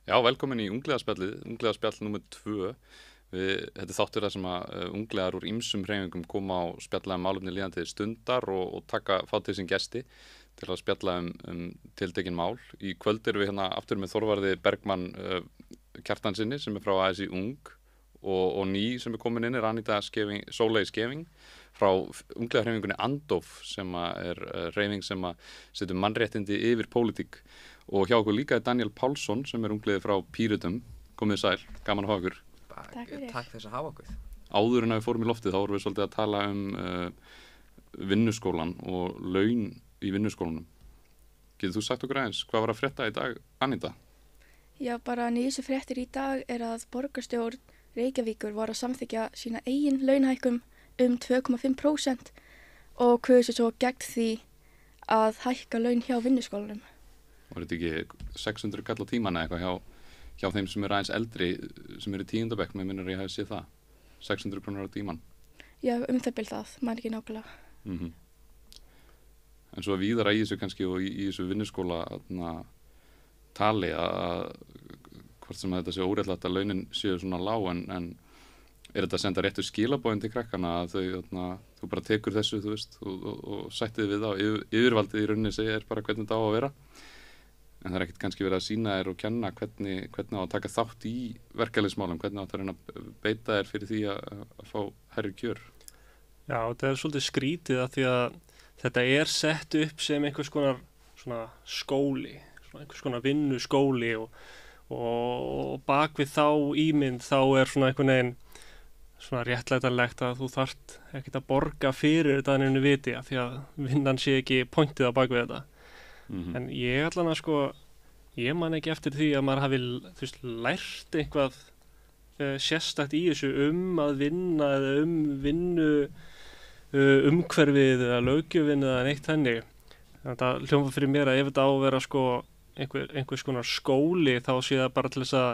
Já, velkomin í Ungliðaspjallið, Ungliðaspjall númer 2. Þetta er þáttur þar sem að ungliðar úr ýmsum hreyfingum koma á spjalla málefni líðandi stundar og fá til sín gesti til að spjalla tiltekin mál. Í kvöld erum við hérna aftur með Þorvarði Bergmann Kjartansinni sem er frá ASÍ Ung og ný sem er komin inn er Anita Sóley Skeving frá ungliðahreyfingunni Andof sem er hreyfing sem að setur mannréttindi yfir pólitík. Og hjá okkur líka er Daniel Pálsson sem er ungliði frá Pírötum. Komið sæl, gaman að hafa okkur. Takk þess að hafa okkur. Áður en að við fórum í loftið þá vorum við svolítið að tala vinnuskólan og laun í vinnuskólanum. Getur þú sagt okkur aðeins, hvað var að frétta í dag, Anita? Já, bara nýjustu fréttir í dag er að borgarstjórn Reykjavíkur var að samþykkja sína eigin launahækkun 2,5% og kusu svo gegn því að hækka laun hjá vinnuskólanum. Var þetta ekki 600 kall á tíman eða eitthvað hjá þeim sem eru aðeins eldri, sem eru í 10. bekk, með minnur ég hafi séð það? 600 krónur á tíman? Já, það, maður ekki nákvæmlega. En svo að víðara í þessu kannski og í þessu vinnuskóla tali að hvort sem að þetta sé óréttlátt að launin séu svona lág en er þetta að senda réttu skilaboðin til krakkana að þú bara tekur þessu, þú veist, og sættið við það og yfirvaldið í rauninni segir bara hvernig þetta á að vera. En það er ekkert kannski verið að sýna þér og kenna hvernig á að taka þátt í verkalýðsmálum, hvernig á að reyna að beita þér fyrir því að fá hærri kjör. Já, þetta er svolítið skrítið að því að þetta er sett upp sem einhvers konar svona skóli, einhvers konar vinnuskóli og bak við þá ímynd þá er svona einhvern veginn svona réttlætanlegt að þú þarft ekkert að borga fyrir þetta en einu viti af því að vinnan sé ekki pointið á bak við þetta. En ég allan að ég man ekki eftir því að maður hafi lært eitthvað sérstakt í þessu að vinna eða vinnu umhverfið eða löggjöfin eða neitt henni. Þetta hljóma fyrir mér að ef þetta á að vera einhvers konar skóli þá sé það bara til þess að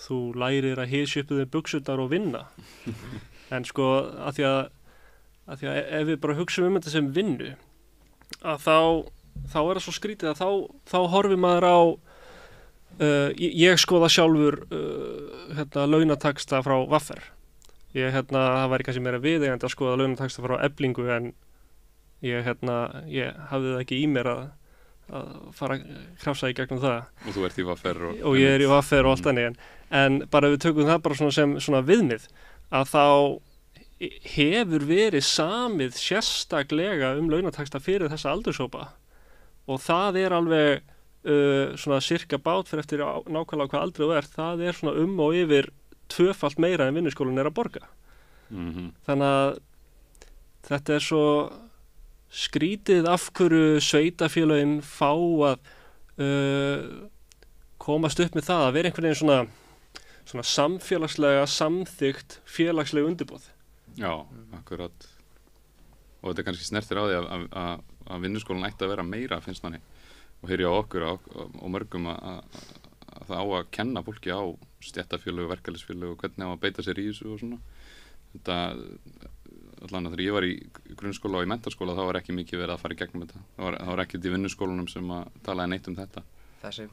þú lærir að hysja upp þau buxurnar og vinna. En að því að ef við bara hugsaum þetta sem vinnu að þá er það svo skrítið að þá horfir maður á ég skoða sjálfur launataksta frá Vaffer. Það væri kannski meira viðeigandi að skoða launataksta frá Eflingu en ég hafði það ekki í mér að fara að krafsa í gegnum það. Og þú ert í Vaffer og ég er í Vaffer og allt þannig en bara við tökum það bara sem svona viðmið að þá hefur verið samið sérstaklega launataksta fyrir þessa aldurshópa og það er alveg svona cirka bát fyrir eftir nákvæmlega hvað aldrei þú ert, það er svona og yfir 2-falt meira en vinnuskólinn er að borga. Þannig að þetta er svo skrítið af hverju sveitafélögin fá að komast upp með það að vera einhvern veginn svona samfélagslega samþykkt félagsleg undirboð. Já, akkurat. Og þetta kannski snertir á því að vinnuskólan ætti að vera meira, finnst manni. Og heyri á okkur og mörgum að það á að kenna fólki á stéttarfélög, verkalýðsfélög og hvernig á að beita sér í þessu og svona. Þetta, allan að þegar ég var í grunnskóla og í menntaskóla þá var ekki mikið verið að fara í gegnum þetta. Það var ekkert í vinnuskólanum sem að talaði neitt þetta. Það sem,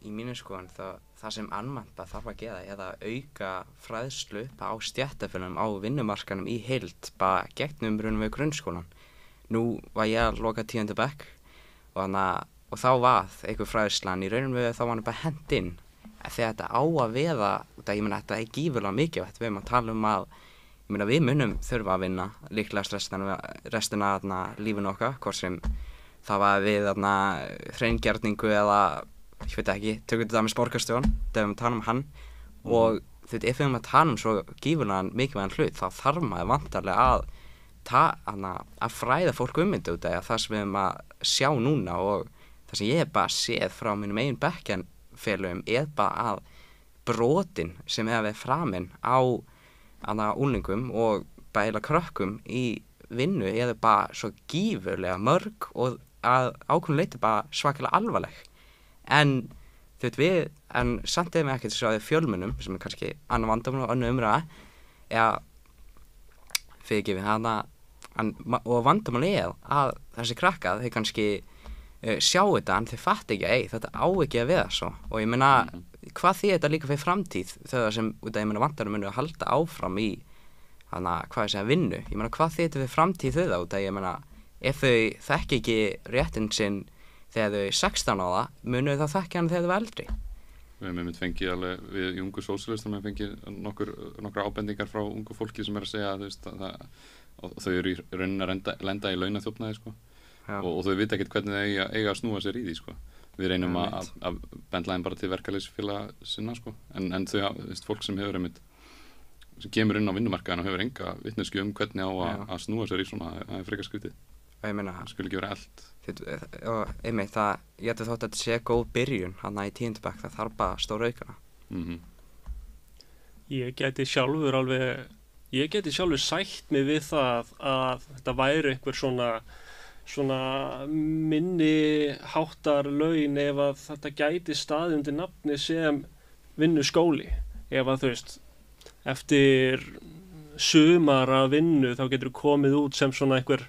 í mínu skoðun, það sem annmarka þarf að gera er að auka fræðslu á stéttarfélögum á vinnumarkanum í heild bara gegnum við grunnskólan. Nú var ég að loka 10. bekk og þá var einhver fræðslan í raunum við þá var hann bara hent inn. Þegar þetta á að vera, ég meina þetta er gífurlega mikilvægt, við erum að tala að við munum þurfa að vinna líklegast restina lífinu okkar, hvort sem það var við hreingerningu eða, ég veit ekki, tökum þetta með borgarstjórn, þegar við tala hann og ef við erum að tala svo gífurlega mikilvægan hlut, þá þarf maður vantarlega að fræða fólk þetta út af það sem við erum að sjá núna og það sem ég bara séð frá mínum eigin bekkjarfélögum er bara að brotin sem er framin á unglingum og bara heila krökkum í vinnu er bara svo gífurlega mörg og að ákveðnu leyti bara svakalega alvarleg. En samt erum við ekki til að fjölmennum sem er kannski annar vandamál og önnur umræða fyrirgefið og vandamál er að þessi krakkar þeir kannski sjá þetta en þau fatt ekki að þetta á ekki að vera svo og ég meina hvað þýðir þetta líka fyrir framtíð þegar sem út að ég meina vantarnir munu að halda áfram í hana, hvað ég segja, vinnu ég meina hvað þýðir þetta fyrir framtíð þau út að ég meina ef þau þekki ekki réttinn sinn þegar þau 16 ára munu þau þekki hann þegar þau eldri. Við hefum fengið alveg, við í ungu sósíalistum hefum fengið nokkra ábendingar frá ungu fólki sem að segja að þau eru í rauninni að lenda í launaþjófnaði sko. og þau vita ekkert hvernig þau eiga að snúa sér í því sko. Við reynum að bendla þeim bara til verkalýðsfélaga sinna sko. en þau, fólk sem hefur sem kemur inn á vinnumarkaðinn og hefur enga vitneskju hvernig á að snúa sér í svona, það frekar skrítið. Ég meina, það skulle ekki vera eld. Og einmitt það, ég ætti þótt að þetta sé góð byrjun hana í 10. bekk, það þarf bara stóra aukana. Ég gæti sjálfur sætt mig við það að þetta væri einhver svona minni háttar laun ef að þetta gæti staðið undir nafni sem vinnuskóli. Ef að þú veist, eftir sumar að vinnu þá getur komið út sem svona einhver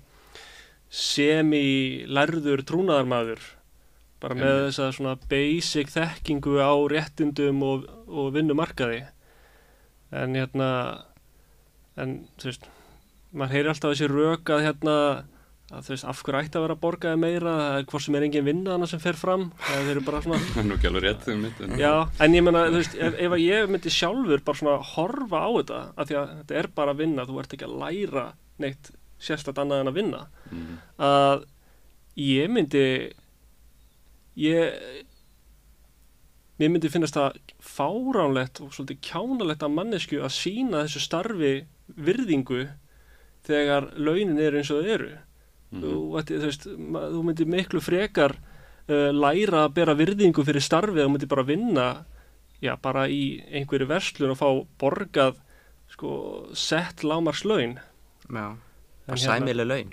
semi-lærður trúnaðarmaður bara með þessa svona basic þekkingu á réttindum og vinnumarkaði en þú veist maður heyrir alltaf þessi rök að að þú veist af hverju ætti að vera að borgaði meira hvort sem engin vinna hana sem fer fram þeir eru bara svona það nú ekki alveg rétt mitt, já, en ég meina þú veist ef ég myndi sjálfur bara svona horfa á þetta af því að þetta er bara að vinna þú ert ekki að læra neitt sérstætt annað en að vinna að mér myndi finnast það fáránlegt og svolítið kjánalegt af mannesku að sýna þessu starfi virðingu þegar launin eru eins og þau eru þú myndir miklu frekar læra að bera virðingu fyrir starfið og myndir bara vinna bara í einhverju verslun og fá borgað sett lágmarkslaun og sæmileg laun.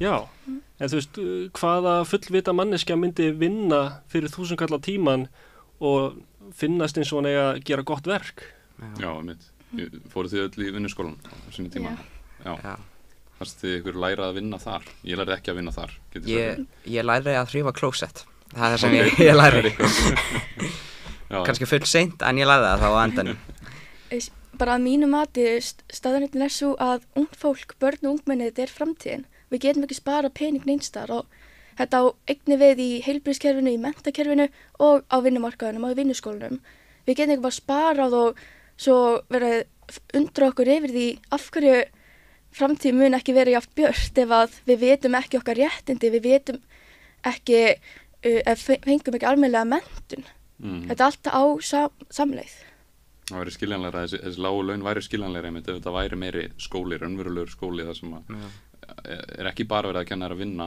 Já, en þú veist, hvaða fullvita manneskja myndi vinna fyrir 1000 kall á tíman og finnast eins og hann eiga að gera gott verk? Já, mitt. Fóruð þið öll í vinnuskólan á sinni tíma? Já. Fannst þið ykkur læra að vinna þar? Ég lærði ekki að vinna þar. Ég lærði að þrífa klósett. Það er það sem ég lærði. Kannski full seint, en ég lærði það þá á endanum. Bara að mínu mati staðurinn er svo að ungt fólk, börn og ungmenni, þetta er framtíðin. Við getum ekki spara pening neins staðar og þetta á einnig við í heilbrigðiskerfinu, í menntakerfinu og á vinnumarkaðunum og í vinnuskólanum. Við getum ekki bara sparað og svo verið undra okkur yfir því af hverju framtíð mun ekki vera jafn björt ef að við vitum ekki okkar réttindi, við vitum ekki, fengum ekki almennilega menntun. Þetta er alltaf á samleið. Það væri skiljanlegra, þessi lágu laun væri skiljanlegra ef þetta væri meiri skóli, raunverulegur skóli það sem er ekki bara verið að kenna þér að vinna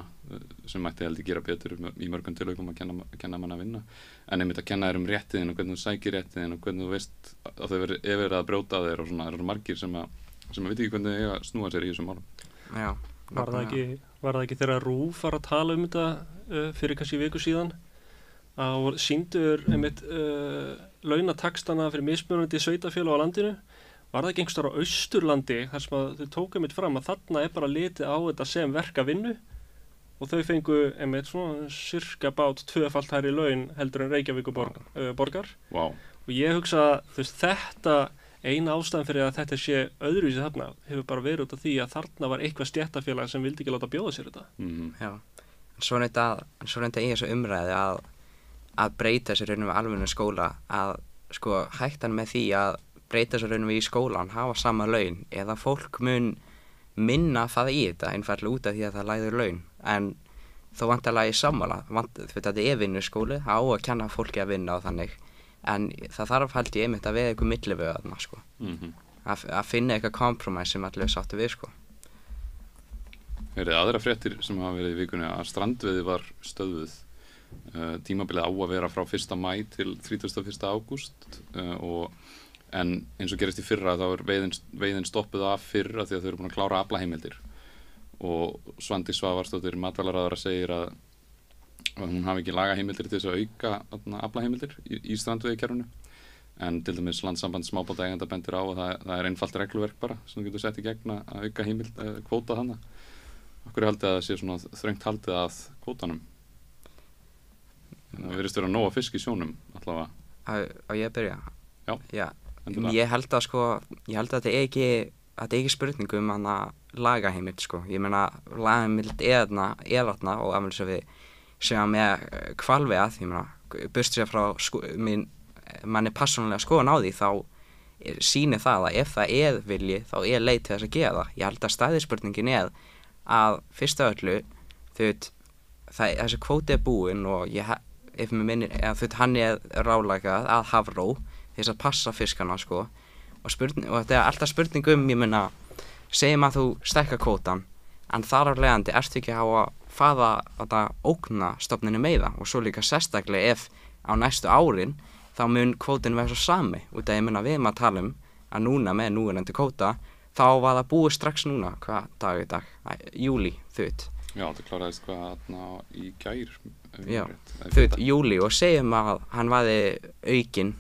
sem mætti heldur gera betur í mörgum tilaukum að kenna mann að vinna en einmitt að kenna þér réttiðin og hvernig þú sækir réttiðin og hvernig þú veist að þau verið að brjóta þér og svona, það eru margir sem veit ekki hvernig þau eiga að snúa sér í þessum málum. Já. Var það ekki þegar RÚV var að tala þetta fyrir kannski viku síðan að sýndur einmitt launataxtana fyrir mismunandi sveitafélög á landinu var það ekki einhverstaðar á Austurlandi þar sem að þau tóku einmitt fram að þarna er bara litið á þetta sem verka vinnu og þau fengu einmitt svona cirka bát 2-falt hærri laun heldur en Reykjavíkurborgar Wow. Og ég hugsa þú veist þetta eina ástæðan fyrir að þetta sé öðruvísi þarna hefur bara verið út af því að þarna var eitthvað stéttarfélag sem vildi ekki láta bjóða sér þetta. Já, en svo reynda í þessu umræði að breyta sér raunum við almennu skóla að sko hættan með því að breyta sér raunum við í skólan hafa sama laun eða fólk mun minna fara í þetta einfallega út af því að það læður laun en þó vantarlega í sammála þetta er vinnuskóli, það á að kenna fólki að vinna og þannig en það þarf held ég einmitt að vera eitthvað millivöð þarna sko að finna eitthvað kompromiss sem allir sáttu við sko. Verið aðra fréttir sem hafa verið í vikunni að strandveiði var stöðvuð tímabilið á að vera frá 1. maí til 31. ágúst en eins og gerist í fyrra þá er veiðin stoppuð af fyrra því að þau eru búin að klára aflaheimildir og Svandís Svavarsdóttir matvælaráðherra segir að hún hafi ekki lagaheimildir til þess að auka aflaheimildir í strandveiðikerfinu en til dæmis Landssamband smábátaeigenda bendir á að það er einfalt regluverk bara sem þú getur sett í gegn að auka heimild kvóta þannig. Af hverju haldið að það sé svona þröngt haldið að kvótanum? Það virðist vera nóg að fisk í sjónum allavega. Á ég að byrja? Já. Ég held að þetta er ekki spurning hana lagaheimild sko. Ég meina lagaheimild þarna og alveg svo við séum með hvalveiða, ég meina burst sér frá manni persónulega skoðun á því, þá sýnir það að ef það er vilji þá er leið til þess að gera það. Ég held að stæðispurningin að fyrst af öllu þessi kvóti er búinn og ef mér minnir hann er ráðlagað að Hafró þess að passa fiskana sko, og þetta er alltaf spurning ég meina, segjum að þú stækkar kvótan en þar af leiðandi ertu ekki á að fara að ógna stofninu meira, og svo líka sérstaklega ef á næstu árin þá mun kvótin vera svo sami, út af ég meina við að tala að núna með núverandi kvóta þá var það búið strax núna, hvað dag í dag? Júlí, Já, það kláraðist í gær. Já, júlí, og segjum að hann væri aukinn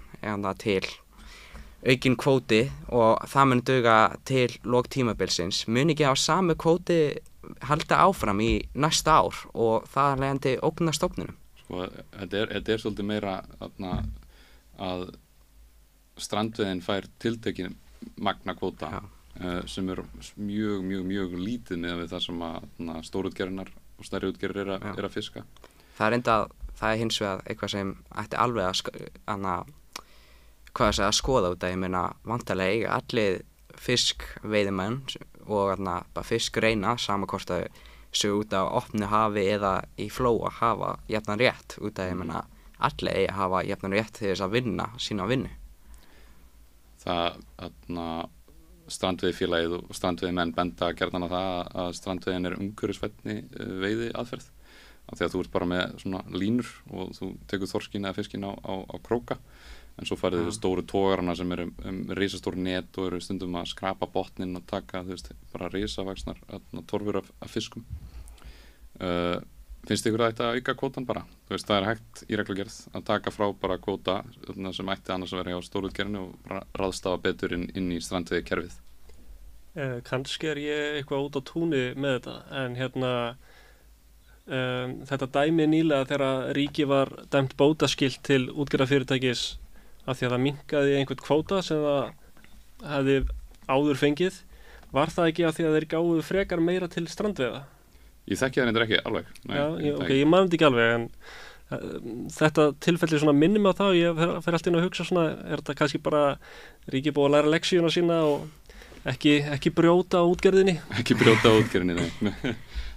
aukinn kvóti og það mun duga til lok tímabilsins, mun ekki á sami kvóti halda áfram í næsta ár og það leiðandi ógna stofninum. Sko, þetta er svolítið meira að strandveiðin fær tiltekin magna kvóta sem er mjög lítið með það sem að stórútgerðinar og stærri útgerðir er að fiska. Það er hins vegar eitthvað sem ætti alveg að skoða út af, ég meina vantarlega eiga allir fiskveiðimenn og bara fiskreina sama hvort að séu út á opnu hafi eða í flóa hafa jafnan rétt, út af ég meina allir eiga hafa jafnan rétt til þess að vinna sína vinnu. Það strandveiðifélagið og strandveiðimenn benda gjarnan á það að strandveiðin er umhverfisvænni veiði aðferð, af því að þú ert bara með svona línur og þú tekur þorskinn eða fiskinn á króka, en svo farið stóru togarana sem eru risastór net og eru stundum að skrapa botninn og taka bara risavaxnar torfur af fiskum. Finnst ykkur að þetta auka kvótan bara? Það er hægt í reglugerð að taka frá bara kvóta sem ætti annars að vera hjá stórútgerðinni og bara ráðstafa betur inn í strandveiðikerfið. Kannski er ég eitthvað út á túni með þetta, en þetta dæmi nýlega þegar ríki var dæmt bótaskylt til útgerðarfyrirtækis af því að það minnkaði einhvern kvóta sem það hefði áður fengið, var það ekki af því að þeir gáðu frekar meira til strandveiða? Ég þekki það reyndar ekki alveg. Nei, ég man þetta ekki alveg, en þetta tilfelli svona minnum á það, ég fer alltaf inn að hugsa svona, er þetta kannski bara ríkið búið að læra leksíuna sína og ekki brjóta á útgerðinni? Ekki brjóta á útgerðinni, nei.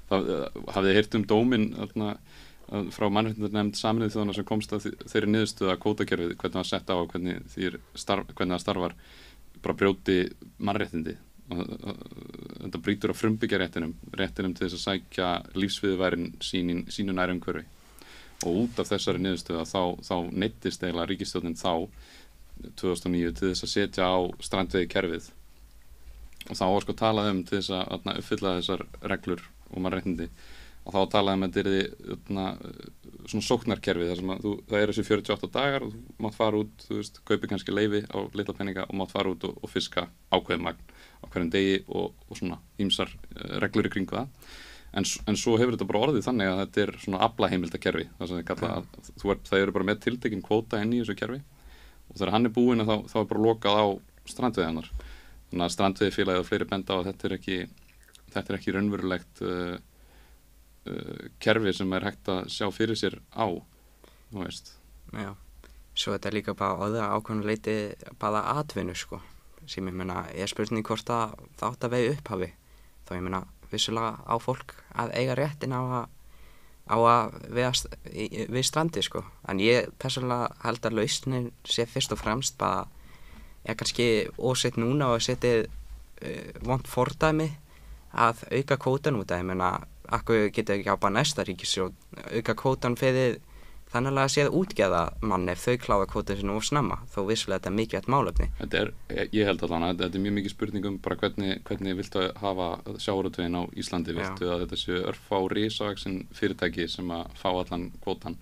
Hafið þið heyrt dóminn frá mannréttindanefnd Sameinuðu þjóðanna sem komst að þeirri niðurstöðu að kvótakerfið, hvernig það sett á og hvernig það starfar, bara brjóti mannréttindi. Þetta brýtur á frumbyggja réttinum til þess að sækja lífsviðurværin sínu nærumhverfi, og út af þessari niðurstöðu þá neyddist eiginlega ríkisstjórnin þá 2009 til þess að setja á strandveiðikerfið, og þá var sko talað til þess að uppfylla þessar reglur og mannréttindi, og þá talaði að þetta er svona sóknarkerfi þar sem það eru þessi 48 dagar og þú mátt fara út, kaupi kannski leyfi á litla peninga og mátt fara út og fiska ákveðið magn á hverjum degi og svona ýmsar reglur í kringu það. En svo hefur þetta bara orðið þannig að þetta er svona aflaheimildakerfi, það sem þið kalla að það eru bara með tiltekinn kvóta inn í þessu kerfi, og þegar hann er búinn þá er bara lokað á strandveiðarnar. Þannig að strandveiðifélagið og fleiri benda á að þetta er ekki raunverulegt kerfi sem er hægt að sjá fyrir sér á, þú veist. Já, svo þetta er líka bara öðra ákveðnu leyti bara atvinnu sko, sem ég meina er spurning hvort það átt að vegi upphafi, þá ég meina vissulega á fólk að eiga réttin á að við strandi sko, en ég persónulega held að lausnin sé fyrst og fremst bara er kannski ósett núna og setið vont fordæmi að auka kvótan út af, ég meina akkur getur ekki á bara næsta ríkisstjórn auka kvótan fyrir þannig að séð útgeða mann ef þau klára kvótan sinni of snemma, þó vissulega þetta er mikilvægt málefni. Ég held allan að þetta er mjög mikið spurning bara hvernig viltu hafa sjávarútveginn á Íslandi, viltu að þetta séu örfá risavaxin fyrirtæki sem að fá allan kvótan,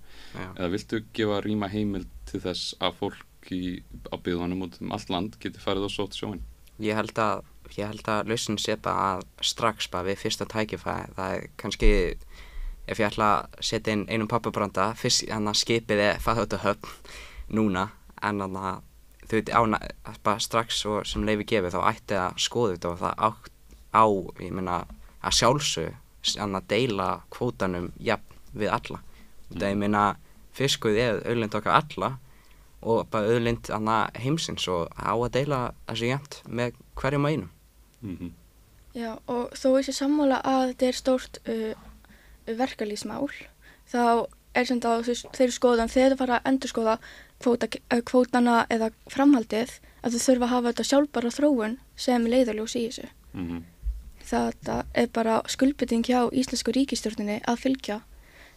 eða viltu gefa rýma heimild til þess að fólk á byggðunum út allt land geti farið og sótt sjóinn? Ég held að lausnin sé bara að strax bara við fyrsta tækifæri, það er kannski ef ég ætla að setja inn einum pappabranda, fyrst skipið farið út á höfn núna, en þau veit bara strax og sem leyfi gefið þá ætti að skoða þetta og það ég meina að sjálfsög deila kvótanum jafn við alla. Þetta ég meina fiskuð auðlind okkar alla og bara auðlind heimsins og á að deila þessu jafnt með hverjum og einum. Já, og þó ég sé sammála að þetta stórt verkalýðsmál, þá samt að þeir skoðan þegar þau fara að endurskoða kvótana eða framhaldið að þau þurfa að hafa þetta sjálfbæra þróun sem leiðarljós í þessu. Þetta bara skuldbinding hjá íslensku ríkisstjórninni að fylgja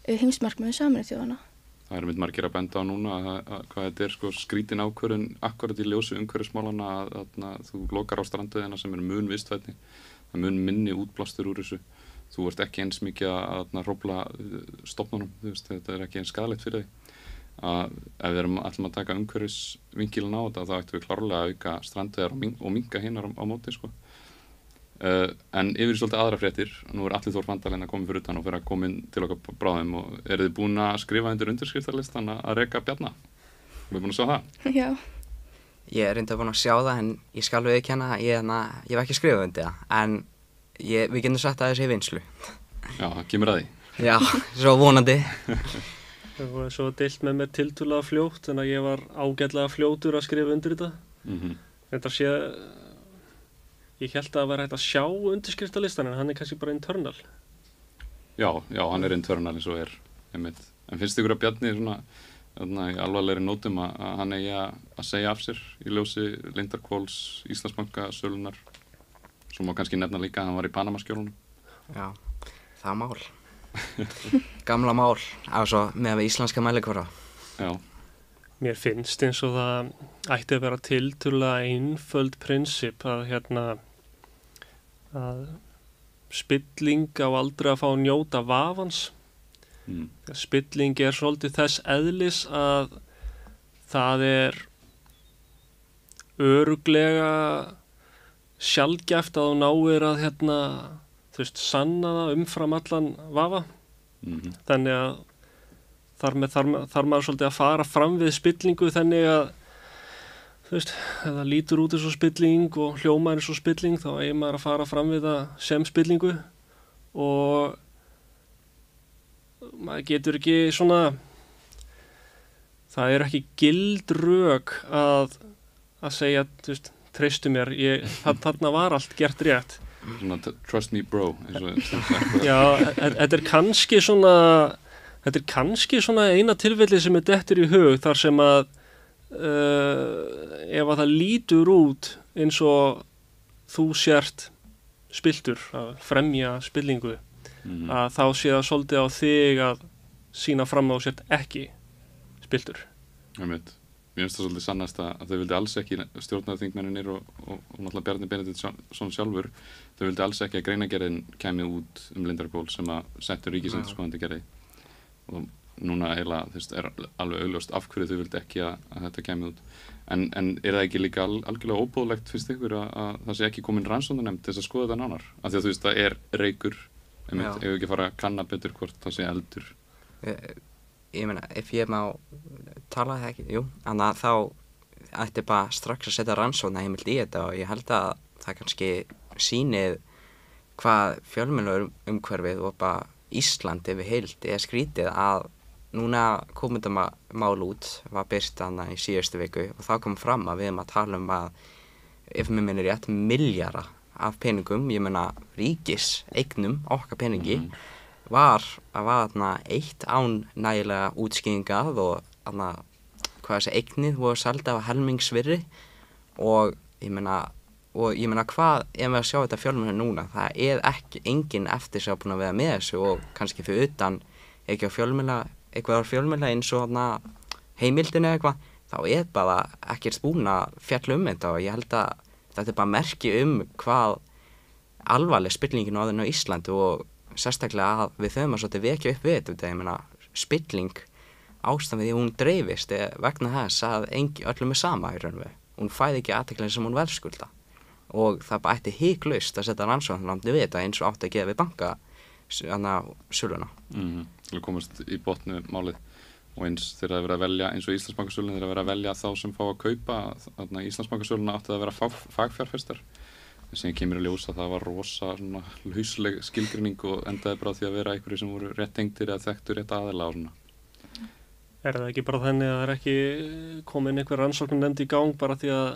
heimsmarkmiðum Sameinuðu þjóðanna. Það mitt margir að benda á núna að hvað þetta skrítin ákvörðun akkurat í ljósi umhverfismálana að þú lokar á stranduðina sem mun vistvænni, það mun minni útblástur úr þessu. Þú ert ekki eins mikið að hrófla stofnunum, þetta ekki eins skaðlegt fyrir þig. Ef við ætlum að taka umhverfisvinkilinn á þetta, þá ættum við klárlega að auka strandveiðar og minnka hinnar á móti, sko. En yfir svolítið aðra fréttir, nú Atli Þór Fanndal að koma fyrir utan og fyrir að koma inn til okkar bráðum og eru þið búin að skrifa undir undirskriftarlistan að reka Bjarna? Erum við búin að sjá það? Já. Ég reyndar búin að sjá það en ég skal viðurkenna ég hef ekki skrifað undir það, en við getum sagt að þessi vinslu. Já, það kemur að því. Já, svo vonandi. Það var svo deilt með mér tiltölulega fljótt, en að ég var ágætlega fljótur að skrifa undir þetta. Þetta ég held að það væri hægt að sjá undirskriftalistan, en hann kannski bara internal. Já, hann internal eins og einmitt. En finnst ykkur að Bjarni í alvarlegri nótum að hann eigi að segja af sér í ljósi Lindarhvols, Íslandsbanka, sölunar? Svo má kannski nefna líka að hann var í Panamaskjólunum. Já, það mál. Gamla mál, með íslenska mælikvarða. Já. Mér finnst eins og það ætti að vera tiltölulega einföld prinsip að spilling á aldrei að fá að njóta vafans. Spilling svolítið þess eðlis að það örugglega sjaldgæft að þú náir að sanna það umfram allan vafa. Þannig að þar maður svolítið að fara fram við spillingu þannig að ef það lítur út eins og spilling og hljómar eins og spilling þá eigi maður að fara fram við það sem spillingu og maður getur ekki það ekki gild rök að segja treystu mér, þarna var allt gert rétt. Trust me bro. Já, þetta kannski eina tilfelli sem dettur í hug þar sem að ef að það lítur út eins og þú sért spiltur, að fremja spillingu, að þá sé það svolítið á þig að sýna fram á sért ekki spiltur. Mér finnst það svolítið sannast að þau vildi alls ekki, stjórnarþingmennirnir og náttúrulega Bjarni Benediktsson sjálfur, þau vildi alls ekki að greinagerðin kæmi út Lindarhvol sem að settur ríkisendurskoðandi gerði. Og núna eiginlega alveg augljóst af hverju þau vildi ekki að þetta kæmi út. En það ekki líka algjörlega óboðlegt finnst ykkur að það sé ekki komin rannsóknarnefnd til þess að skoða þetta nánar? Af því að það reykur, ef við ekki fara að kanna betur hvort það sé eldur. Ég meina, ef ég má tala það ekki, þannig að þá ætti bara strax að setja rannsóknarheimild í þetta og ég held að það kannski sýnið hvað fjölmiðlaumhverfið og bara Ísland yfir heild skrítið að núna kom þetta mál út, var birt í síðustu viku og þá kom fram að við erum að tala að, ef mér minnir rétt, milljarða af peningum, ég meina ríkiseignum, okkar peningi, var eitt án nægilega útskýringað og hvað þessi eignið voru selda af helmingsvirði og ég meina hvað, ef við að sjá þetta fjölmiðla núna, það ekki engin eftir sem búin að vera með þessu og kannski fyrir utan eitthvað fjölmiðla eins og heimildinu eitthvað, þá bara ekkert búin að fjalla þetta og ég held að þetta bara merki hvað alvarleg spillingin orðin á Íslandi og sérstaklega að við þurfum að svolítið vekja upp við þetta, ég meina spilling ástæðan við því hún dreifist vegna þess að öllum sama í raun og veru, hún fæði ekki athygli sem hún verðskulda og það bara ætti hiklaust að setja rannsóknarnefnd við þetta eins og átti að gera við söluna. Til að komast í botnu málið og eins þegar það er verið að velja eins og Íslandsbankasölun þegar það er verið að velja þá sem fá að kaupa Íslandsbankasöluna átti að vera fagfjárfestar sem kemur í ljós að það var rosa svona lausleg skilgreining og endaði bara á því að vera einhverju sem voru rétt tengdir eða þekktur rétt aðila og svona. Er það ekki bara þannig að það er ekki komin einhver rannsóknarnefnd í gang bara því að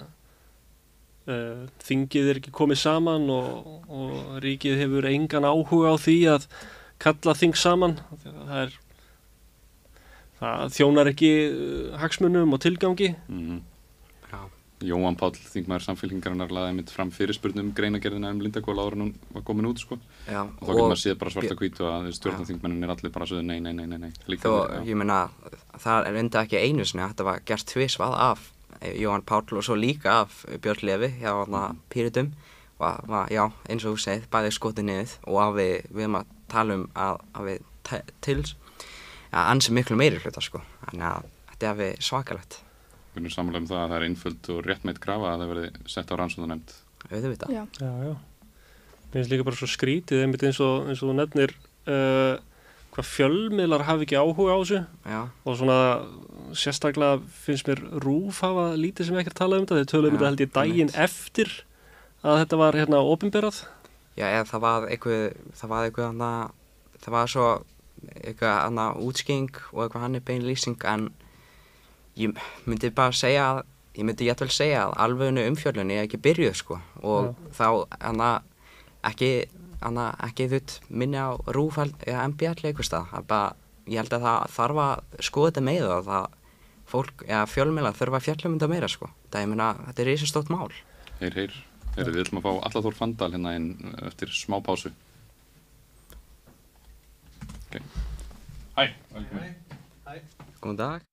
þingið er ekki komið saman og ríkið hefur engan áhuga á því að kalla þing saman. Það þjónar ekki hagsmunum og tilgangi. Jóhann Páll, þingmaður Samfylkingarinnar, lagði einmitt fram fyrirspurn greinagerðina Lindarhvol áður en hún var komin út sko. Já, og þá getur maður séð bara svart að hvítu að stjórnarþingmennin allir bara sögðu nei. Þó, ég meina, það er enda ekki einu sinni, þetta var gert tvisvar af Jóhann Páll og svo líka af Björn Leví hjá Pírötum og já, eins og þú segið, bæði skotið niður og að við erum að tala að við ansi miklu meiri hluta sko, þannig að þetta er við svakalegt. Við erum sammála það að það er einföld og réttmætt krafa að það verði sett á rannsóknarnefnd. Auðvitað. Já. Mér finnst líka bara svo skrítið einmitt eins og þú nefnir hvað fjölmiðlar hafi ekki áhuga á þessu. Já. Og svona sérstaklega finnst mér RÚV hafa lítið sem ekkert talað þetta. Þeir töluðum þetta held ég daginn eftir að þetta var opinberað. Já, eða það var svo eitthvað útskýring og eitthvað hann bein lýsing en ég myndi bara segja að alvegunu umfjöllunni er ekki byrjuð sko og þá ekki þutt minni á RÚV eða MBL eitthvað stað. Ég held að það þarf að skoða þetta meira og það fólk, fjölmiðlar þurfa að fjalla þetta meira sko. Þetta er risastórt mál. Heyr, við ætlum að fá Atla Þór Fandal hérna inn eftir smá pásu. Okay. Hæ, velkomin. Hæ. Góðan dag.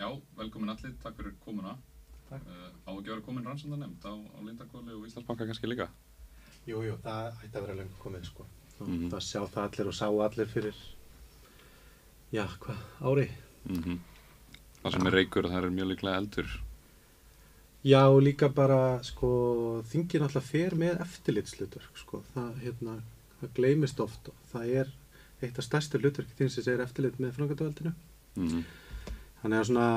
Já, velkomin Atli, takk fyrir komuna. Takk. Á ekki að vera komin rannsóknarnefnd á Lindarhvoli og Íslandsbanka kannski líka? Jú, það ætti að vera löngu komið sko. Það sjá það allir og sá allir fyrir, ári. Það sem er reykur, það er mjög líklega eldur. Já, og líka bara, sko, þingin alltaf fer með eftirlitshlutverk, sko. Það gleymist oft og það er eitt af stærstu hlutverki þingsins er eftirlit með framkvæmdarvaldinu. Þannig að svona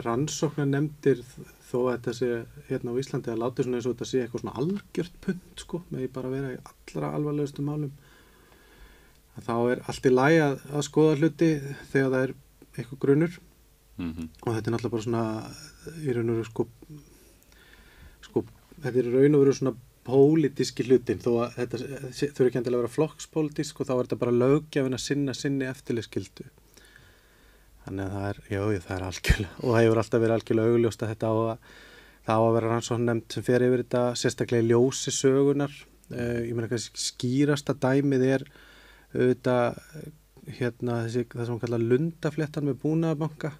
rannsóknarnefndir þó að þetta sé hérna á Íslandi að láti svona eins og þetta sé eitthvað svona algjört punt sko, með bara vera í allra alvarlegustu málum. Þá er allt í lagi að skoða hluti þegar það er eitthvað grunur og þetta er náttúrulega bara svona í raun og veru sko þetta er í raun og veru svona pólitíski hlutin þó að þetta þurfi ekki endilega að vera flokkspólitísk og þá er þetta bara löggjafinn að sinni eftirlitsskyldu. Þannig að það er algjörlega, og það hefur alltaf verið algjörlega augljóst að það á að vera rannsóknarnefnd sem fer yfir þetta sérstaklega í ljósi sögunar. Ég meina kannski skýrasta dæmið er auðvitað það sem hún kallar lundafléttan með Búnaðarbanka.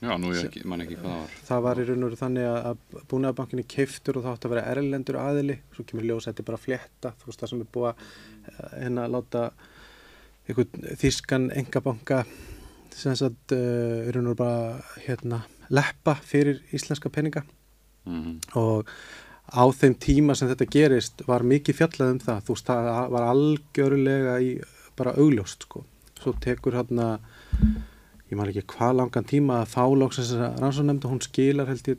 Já, man ekki hvað það var. Það var í raun og veru þannig að Búnaðarbankin er keyptur og það átti að vera erlendur aðili. Svo kemur ljós að þetta er bara flétta, þú veist það sem er búið að láta einhvern þýskan einkabanka sem sagt raun og bara leppa fyrir íslenska peninga og á þeim tíma sem þetta gerist var mikið fjallað það, þú veist það var algjörlega í bara augljóst sko. Svo tekur ég man ekki hvað langan tíma að fá loksins rannsóknarnefnd og hún skilar held ég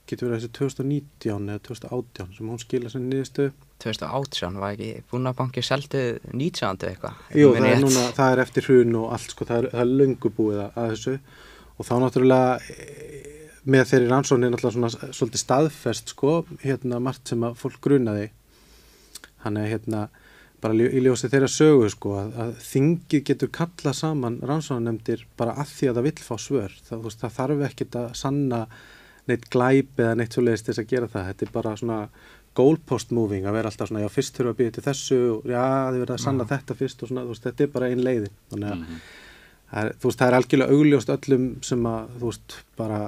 getur verið þessi 2019 eða 2018 sem hún skilar sem niðurstöðu. 2018 var ekki Búnaðarbanki seldu 19 eitthvað. Jú, það er eftir hrun og allt sko, það er löngu búið að þessu og þá náttúrulega með þeirri rannsókn náttúrulega svona svolítið staðfest sko, margt sem að fólk grunaði. Þannig bara í ljósi þeirra sögu sko, að þingið getur kallað saman rannsóknarnefndir bara að því að það vill fá svör. Það þarf ekkert að sanna neitt glæp eða neitt svoleiðis til þess að gera það. Þetta bara svona goalpost moving, að vera alltaf svona, já, fyrst þurfa að bíða til þessu, já, þið verða að sanna þetta fyrst og svona, þetta bara ein leiðin. Þannig að það er algjörlega augljóst öllum sem að, bara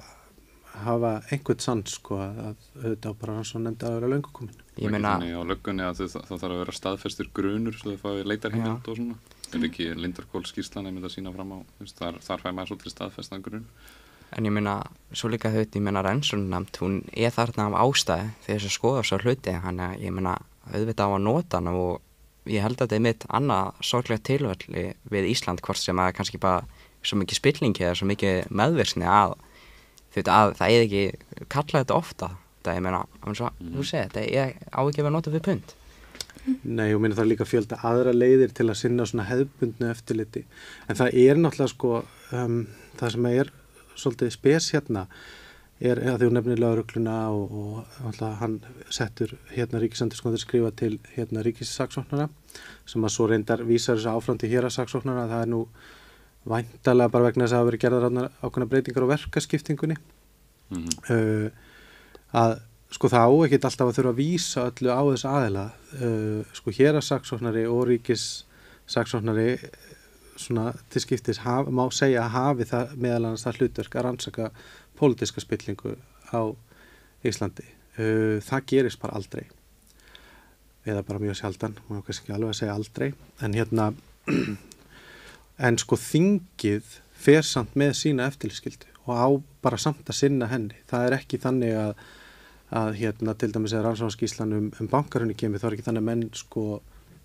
hafa einhvern sans, sko, að auðvitað bara rannsóknarnefnd að vera löngu komin. Ég meina á löggunni að það þarf að vera staðfestur grunur svo þau fái leitarheimild og svona. Er ekki Lindarhvol skýrslan einmitt að sína fram á, þar fær maður svolítið staðfestan grun. En ég meina, svo líka rannsóknarnefnd, hún þarna af ástæði þegar þess að skoða svo hluti, þannig að ég meina, auðvitað á að nota hana og ég held að þetta mitt annað sorglega tilfelli við Ísland, hvort sem að kannski bara svo mikið spillingi eða svo mikið meðvirkni að það ekki kalla þetta ofta. Það ég meina, þú segir, þetta á ekki að vera notað við pund. Nei, og minna það líka fjölda aðra leiðir til að sinna svona hefðbundnu eftirliti. En það náttúrulega sko, það sem svolítið spes hérna að þú nefnir lögregluna og alltaf hann settur ríkisendurskoðandi skrifa til ríkissaksóknara sem að svo reyndar vísar þessu áfram til héraðssaksóknara. Það nú væntanlega bara vegna þess að hafa verið gerðar ákveðnar breytingar á verkaskiptingunni. Að sko það á ekkert alltaf að þurfa að vísa öllu á þess aðila. Sko héraðssaksóknari og ríkissaksóknari svona til skiptis má segja að hafi það meðal annars það hlutverk að rannsaka pólitíska spillingu á Íslandi. Það gerist bara aldrei. Eða bara mjög sjaldan, má kannski ekki alveg að segja aldrei. En en sko þingið fer samt með sína eftirlitsskyldu og á bara samt að sinna henni. Það ekki þannig að til dæmis eða rannsóknarskýrslan bankarhrunið kemur, þá ekki þannig að menn sko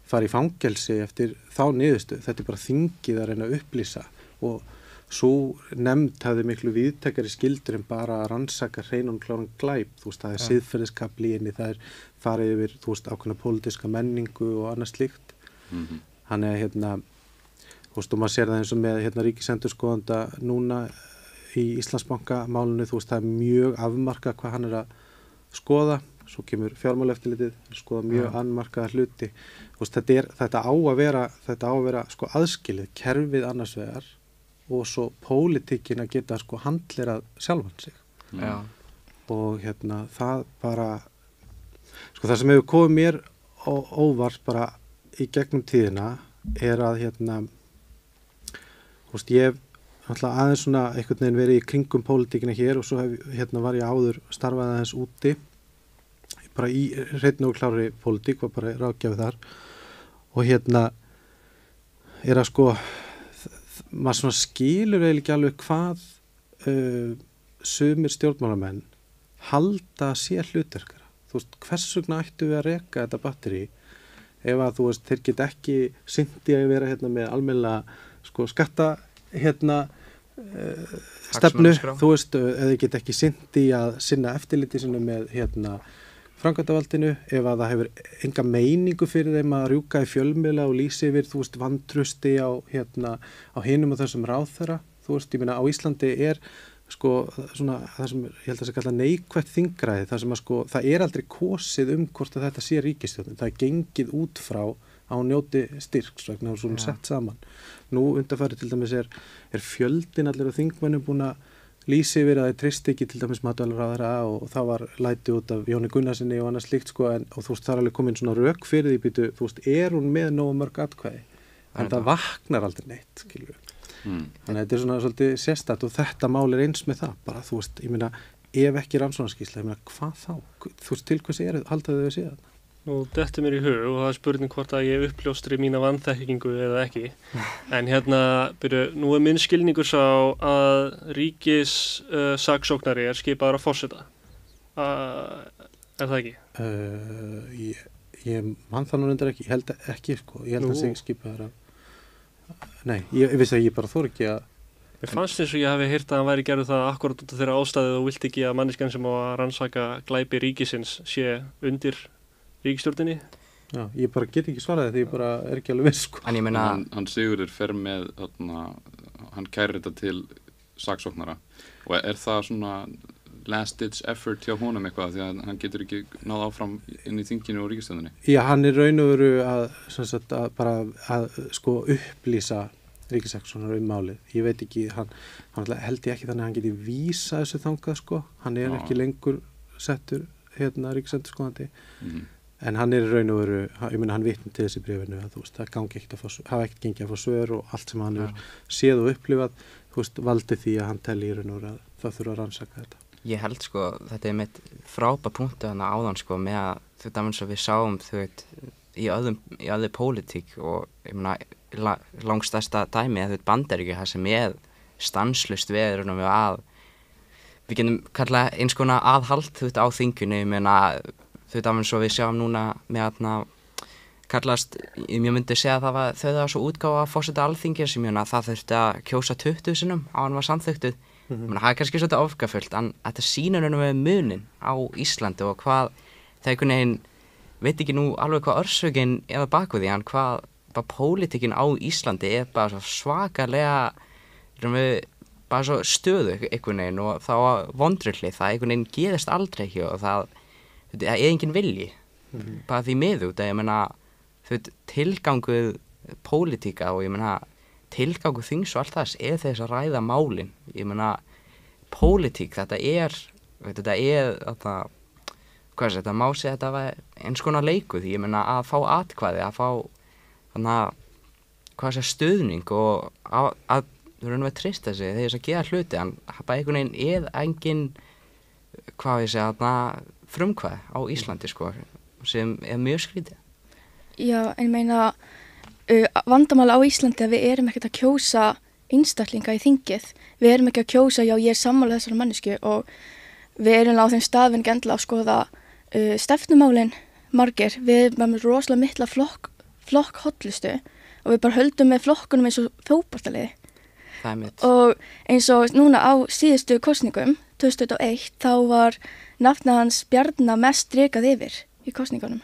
fara í fangelsi eftir þá niðurstöðu. Þetta bara þingið að reyna að upplýsa og svo nefnd hafði miklu víðtækari skyldur en bara að rannsaka hreinan kláran glæp. Það siðferðiskafli í henni, það farið yfir ákveðna pólitíska menningu og annað slíkt. Þannig að og maður sér það eins og með ríkisendurskoðanda núna í Íslandsbanka málinu, það mjög afmarkað hvað hann að skoða. Svo kemur fjármálaeftirlitið, skoða mjög annmarkaða hluti. Þetta á að vera sko aðskilið, kerfið annars vegar og svo pólitíkin að geta sko handlerað sjálfan sig. Og það bara sko það sem hefur komið mér óvart bara í gegnum tíðina að ég hef alltaf aðeins svona einhvern veginn verið í kringum pólitíkina hér og svo var ég áður starfaði aðeins úti bara í hreinni og klárri pólitík, var bara ráðgjafi þar og að sko maður svona skilur eiginlega ekki alveg hvað sumir stjórnmálamenn halda sér hlutverkara. Hvers vegna ættu við að reka þetta batteri ef að þeir geta ekki sinnt í að vera með almennilega sko skatta stefnu, eða geta ekki sinnt í að sinna eftirliti sinni með framkvæmdavaldinu, ef að það hefur enga meiningu fyrir þeim að rjúka í fjölmiðla og lýsa yfir, vantrusti á hinum og þessum ráðherra. Ég meina á Íslandi sko svona það sem ég held að sé kallað neikvætt þingræði, það sem að sko það aldrei kosið hvort að þetta sé ríkisstjórnin. Það gengið út frá á njóti styrks vegna og svona sett saman. Nú undanfarið til dæmis fjöldin allir af þingmönnum búin að lýsa yfir að þeir treysti ekki til dæmis matvælaráðherra og það var læti út af Jóni Gunnarsinni og annað slíkt sko og það er alveg komin svona rök fyrir því býtu, hún með nógu mörg atkvæði en það vaknar aldrei neitt, skilju. Þannig að þetta svona svolítið sérstætt og þetta mál eins með það bara, ég meina, ef ekki rannsóknarskýrsla, ég meina, hvað þá? Til hvers haldaðu þau að sé þarna? Nú, þetta mér í hug og það spurning hvort að ég uppljóstri mína vanþekkingu eða ekki. En nú minn skilningur sá að ríkissaksóknari skipaður að forseta. Það ekki? Ég man það nú reyndar ekki, ég held ekki, sko. Ég held að það skipaður að... Nei, ég vissi að ég bara þór ekki að... Mér fannst eins og ég hafi heyrt að hann væri gerðu það akkurat út af þeirra ástæðu og vilt ekki að manneskjan sem á að rannsaka glæpi ríkisins sé undir ríkisstjórninni. Já, ég bara get ekki svaraði því ég bara ekki alveg viss, sko. En ég meina... Hann Sigurður fer með, hann kærir þetta til saksóknara og það svona, last ditch effort hjá honum eitthvað því að hann getur ekki náð áfram inn í þinginu og ríkisstjórninni? Já, hann raun og veru að sko upplýsa ríkissaksóknara málið. Ég veit ekki, hann held ég ekki þannig að hann geti vísa þessu þangað sko. Hann ekki lengur settur ríkisendurskoðandi. En hann raun og veru, ég meina hann vitni til þessi bréfinu að það gangi ekkert hafa ekkert gengið að fá svör og allt sem hann séð og upplifað, valdi því að hann telli í raun og veru að það þurfa að rannsaka þetta. Ég held sko, þetta mitt frábært punktu þarna áðan sko með að þetta eins og við sáum í öðru pólitík og ég meina langstærsta dæmi að Bandaríkjunum það sem stanslaust við að við getum kallað eins konar aðhald á þinginu, ég meina eins og við sjáum núna með að kallast, ég myndi segja að það var þau svo útgáfa að forseta Alþingis, ég meina það þurfti að kjósa 20 sinnum á hann var samþykktið. Það kannski svolítið ofgafullt en þetta sýnir með munin á Íslandi og hvað það einhvern veginn veit ekki nú alveg hvað orsökin eða baku því en hvað bara pólitíkin á Íslandi bara svo svakalega bara svo stöðu einhvern veginn og þá vondrilli það einhvern veginn gerist aldrei ekki og það engin vilji bara því miður það ég meina tilganguð pólitíka og ég meina tilgangu þings og allt þess þess að ræða málin. Ég meina, pólitík, þetta þetta má segja þetta var eins konar leikur, ég meina að fá atkvæði, að fá stuðning og að treysta sig þess að gera hluti, en bara einhvern veginn engin, frumkvæði á Íslandi, sko, sem mjög skrítið. Já, en ég meina vandamál á Íslandi að við erum ekkert að kjósa einstaklinga í þingið. Við erum ekki að kjósa, já ég sammála þessari mannesku og við erum á þeim staðinn ekki endilega að skoða stefnumálin margir. Við erum með rosalega mikla flokk hollustu og við bara höldum með flokkunum eins og fótboltaliði. Það mitt. Og eins og núna á síðustu kosningum, 2001, þá var nafnið hans Bjarna mest strikað yfir í kosningunum.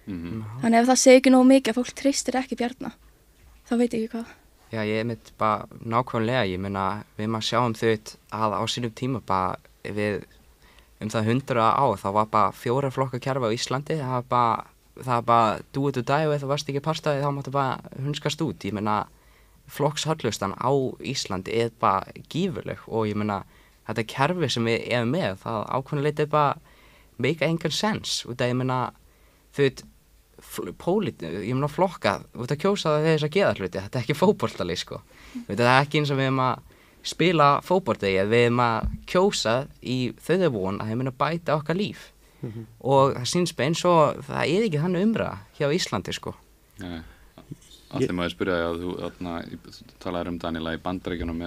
Þannig ef það segir ekki nógu mikið að fólk treystir ekki Bjarna, þá veit ég ekki hvað. Já, ég mitt bara nákvæmlega, ég meina við maður sjáum að á sínum tíma bara við það 100 ár, þá var bara 4 flokka kerfi á Íslandi, það var bara do it or die og ef það varst ekki partaði þá máttu bara hunskast út. Ég meina flokkshollustan á Íslandi bara gífurleg og ég meina þetta kerfi sem við erum með, það ákveðnuleiti bara make engan sense og það ég meina ég meina flokka, þú veit að kjósa það þess að geða hluti, þetta ekki fótboltalið sko. Það ekki eins og við að spila fótboltið, við að kjósa í þau von að við bæta okkar líf og það sýnst bara eins og það ekki þannig umræða hjá Íslandi sko. Nei, allir maður spyrja að þú talaðir Daniela í Bandaríkjunum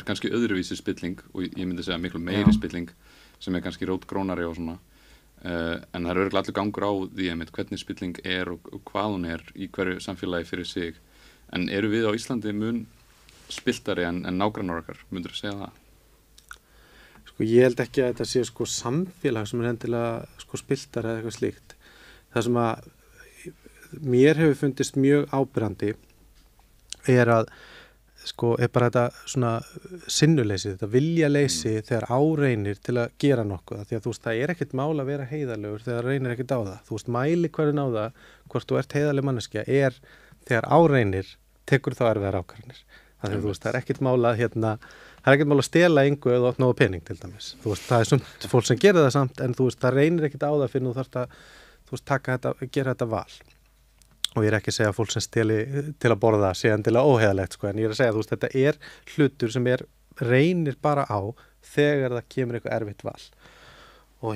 kannski öðruvísi spilling og ég myndi segja miklu meiri spilling sem kannski rótgrónari og svona. En það örugglega allur gangur á því hvernig spilling og hvað hún í hverju samfélagi fyrir sig. En eru við á Íslandi mun spiltari en nágrannar okkar, myndirðu segja það? Sko ég held ekki að þetta sé sko samfélag sem endilega sko spiltari eða eitthvað slíkt. Það sem að mér hefur fundist mjög áberandi að sko bara þetta svona sinnuleysi, þetta viljaleysi þegar áreinir til að gera nokkuð, því að þú veist það ekkert mál að vera heiðarlegur þegar reynir ekkert á það, þú veist mælikvarðinn á það hvort þú ert heiðarleg manneskja þegar áreinir tekur þá erfiðar ákvarðanir, þannig að þú veist það ekkert mál að það ekkert mál að stela engu eða átt nógu pening til dæmis, þú veist það sumt fólk sem gerir það samt en þú veist það reynir ekkert á það fyrir þú þarft að þú veist gera þetta val. Og ég ekki að segja að fólk sem steli til að borða sé endilega óheiðalegt sko, en ég að segja að þú veist þetta hlutur sem reynir bara á þegar það kemur eitthvað erfitt val. Og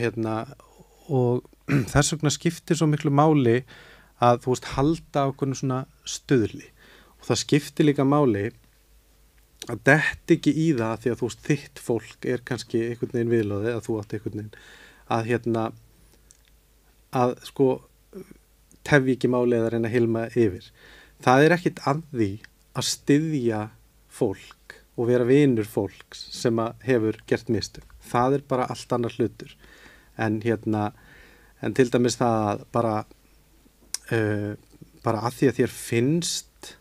þess vegna skiptir svo miklu máli að þú veist halda á einhvern svona stuðli. Og það skiptir líka máli að detta ekki í það því að þú veist þitt fólk kannski einhvern veginn viðloði að þú átt einhvern veginn að sko tefji ekki máli eða reyna að hilma yfir. Það ekkert að því að styðja fólk og vera vinur fólks sem hefur gert mistök. Það bara allt annar hlutur. En til dæmis það bara að því að þér finnst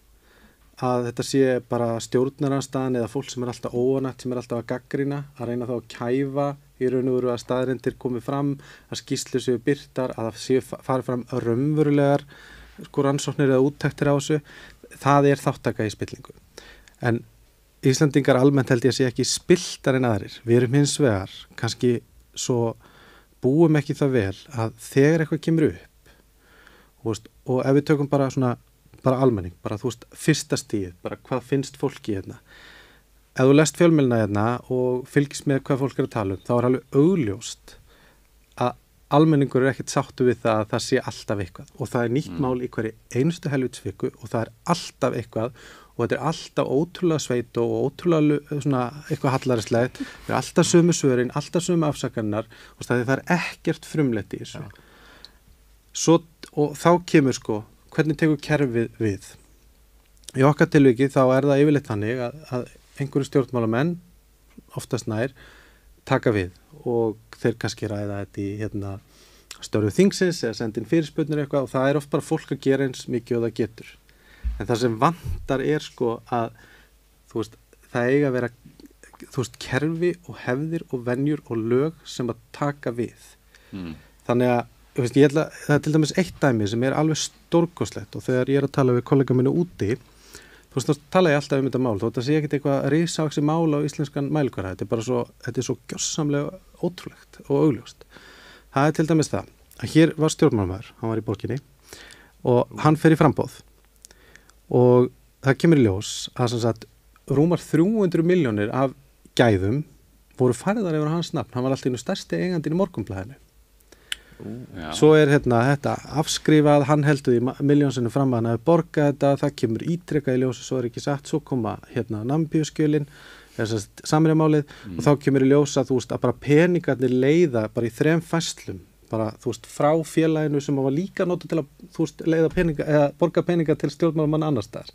að þetta sé bara stjórnarandstaðan eða fólk sem alltaf óanægt, sem alltaf að gagnrýna, að reyna þá að kæfa í raun og veru að staðreyndir komi fram, að skýrslu séu birtar, að það séu farið fram raunverulegar rannsóknir eða úttektir á þessu. Það er þáttaka í spillingu. En Íslandingar almennt held ég að sé ekki spilltar en aðrir. Við erum hins vegar kannski svo búum ekki það vel að þegar eitthvað kemur upp og ef við tökum bara almenning, bara fyrsta stíð, bara hvað finnst fólki hérna. Ef þú lest fjölmiðlana hérna og fylgist með hvað fólk er að tala þá er alveg augljóst að almenningur er ekkert sáttu við það að það sé alltaf eitthvað og það er nýtt mál í hverju einustu helvitsviku og það er alltaf eitthvað og þetta er alltaf ótrúlega sveit og ótrúlega eitthvað hallaristlegt, það er alltaf sömu svörin, alltaf sömu afsakannar og það er ekkert frumlegt í þessu. Svo, og þá kemur hvernig tekur kerfið við? Í okkar tilviki þá er það yfirleitt þannig að einhverju stjórnmálamenn, oftast nær, taka við og þeir kannski ræða þetta í störfu þingsins eða senda inn fyrirspurnir eitthvað og það er oft bara fólk að gera eins mikið og það getur. En það sem vantar er að það eiga að vera kerfi og hefðir og venjur og lög sem að taka við. Þannig að það er til dæmis eitt dæmi sem er alveg stórkostlegt og þegar ég er að tala við kollega mínu úti þá tala ég alltaf þetta mál, þó þetta sé ekkert eitthvað risavaxi mál á íslenskan mælikvarða, þetta er svo gjörsamlega ótrúlegt og augljóst. Það er til dæmis það að hér var stjórnmálamaður, hann var í borginni og hann fer í framboð og það kemur í ljós að rúmar 300 milljónir af gæðum voru færðar yfir hans nafn, hann var alltaf einu stærsti eigandinn í Morgunblaðinu. Svo er þetta afskrifað, hann heldur í miljónsinu fram að hann hafi borgað þetta, það kemur ítrekað í ljós og svo er ekki satt, svo koma Namibíuskjölin, Samherjamálið og þá kemur í ljós að bara peningarnir leiða bara í 3 færslum, bara frá félaginu sem var líka notað til að leiða peninga eða borga peninga til stjórnmálamanna annars staðar.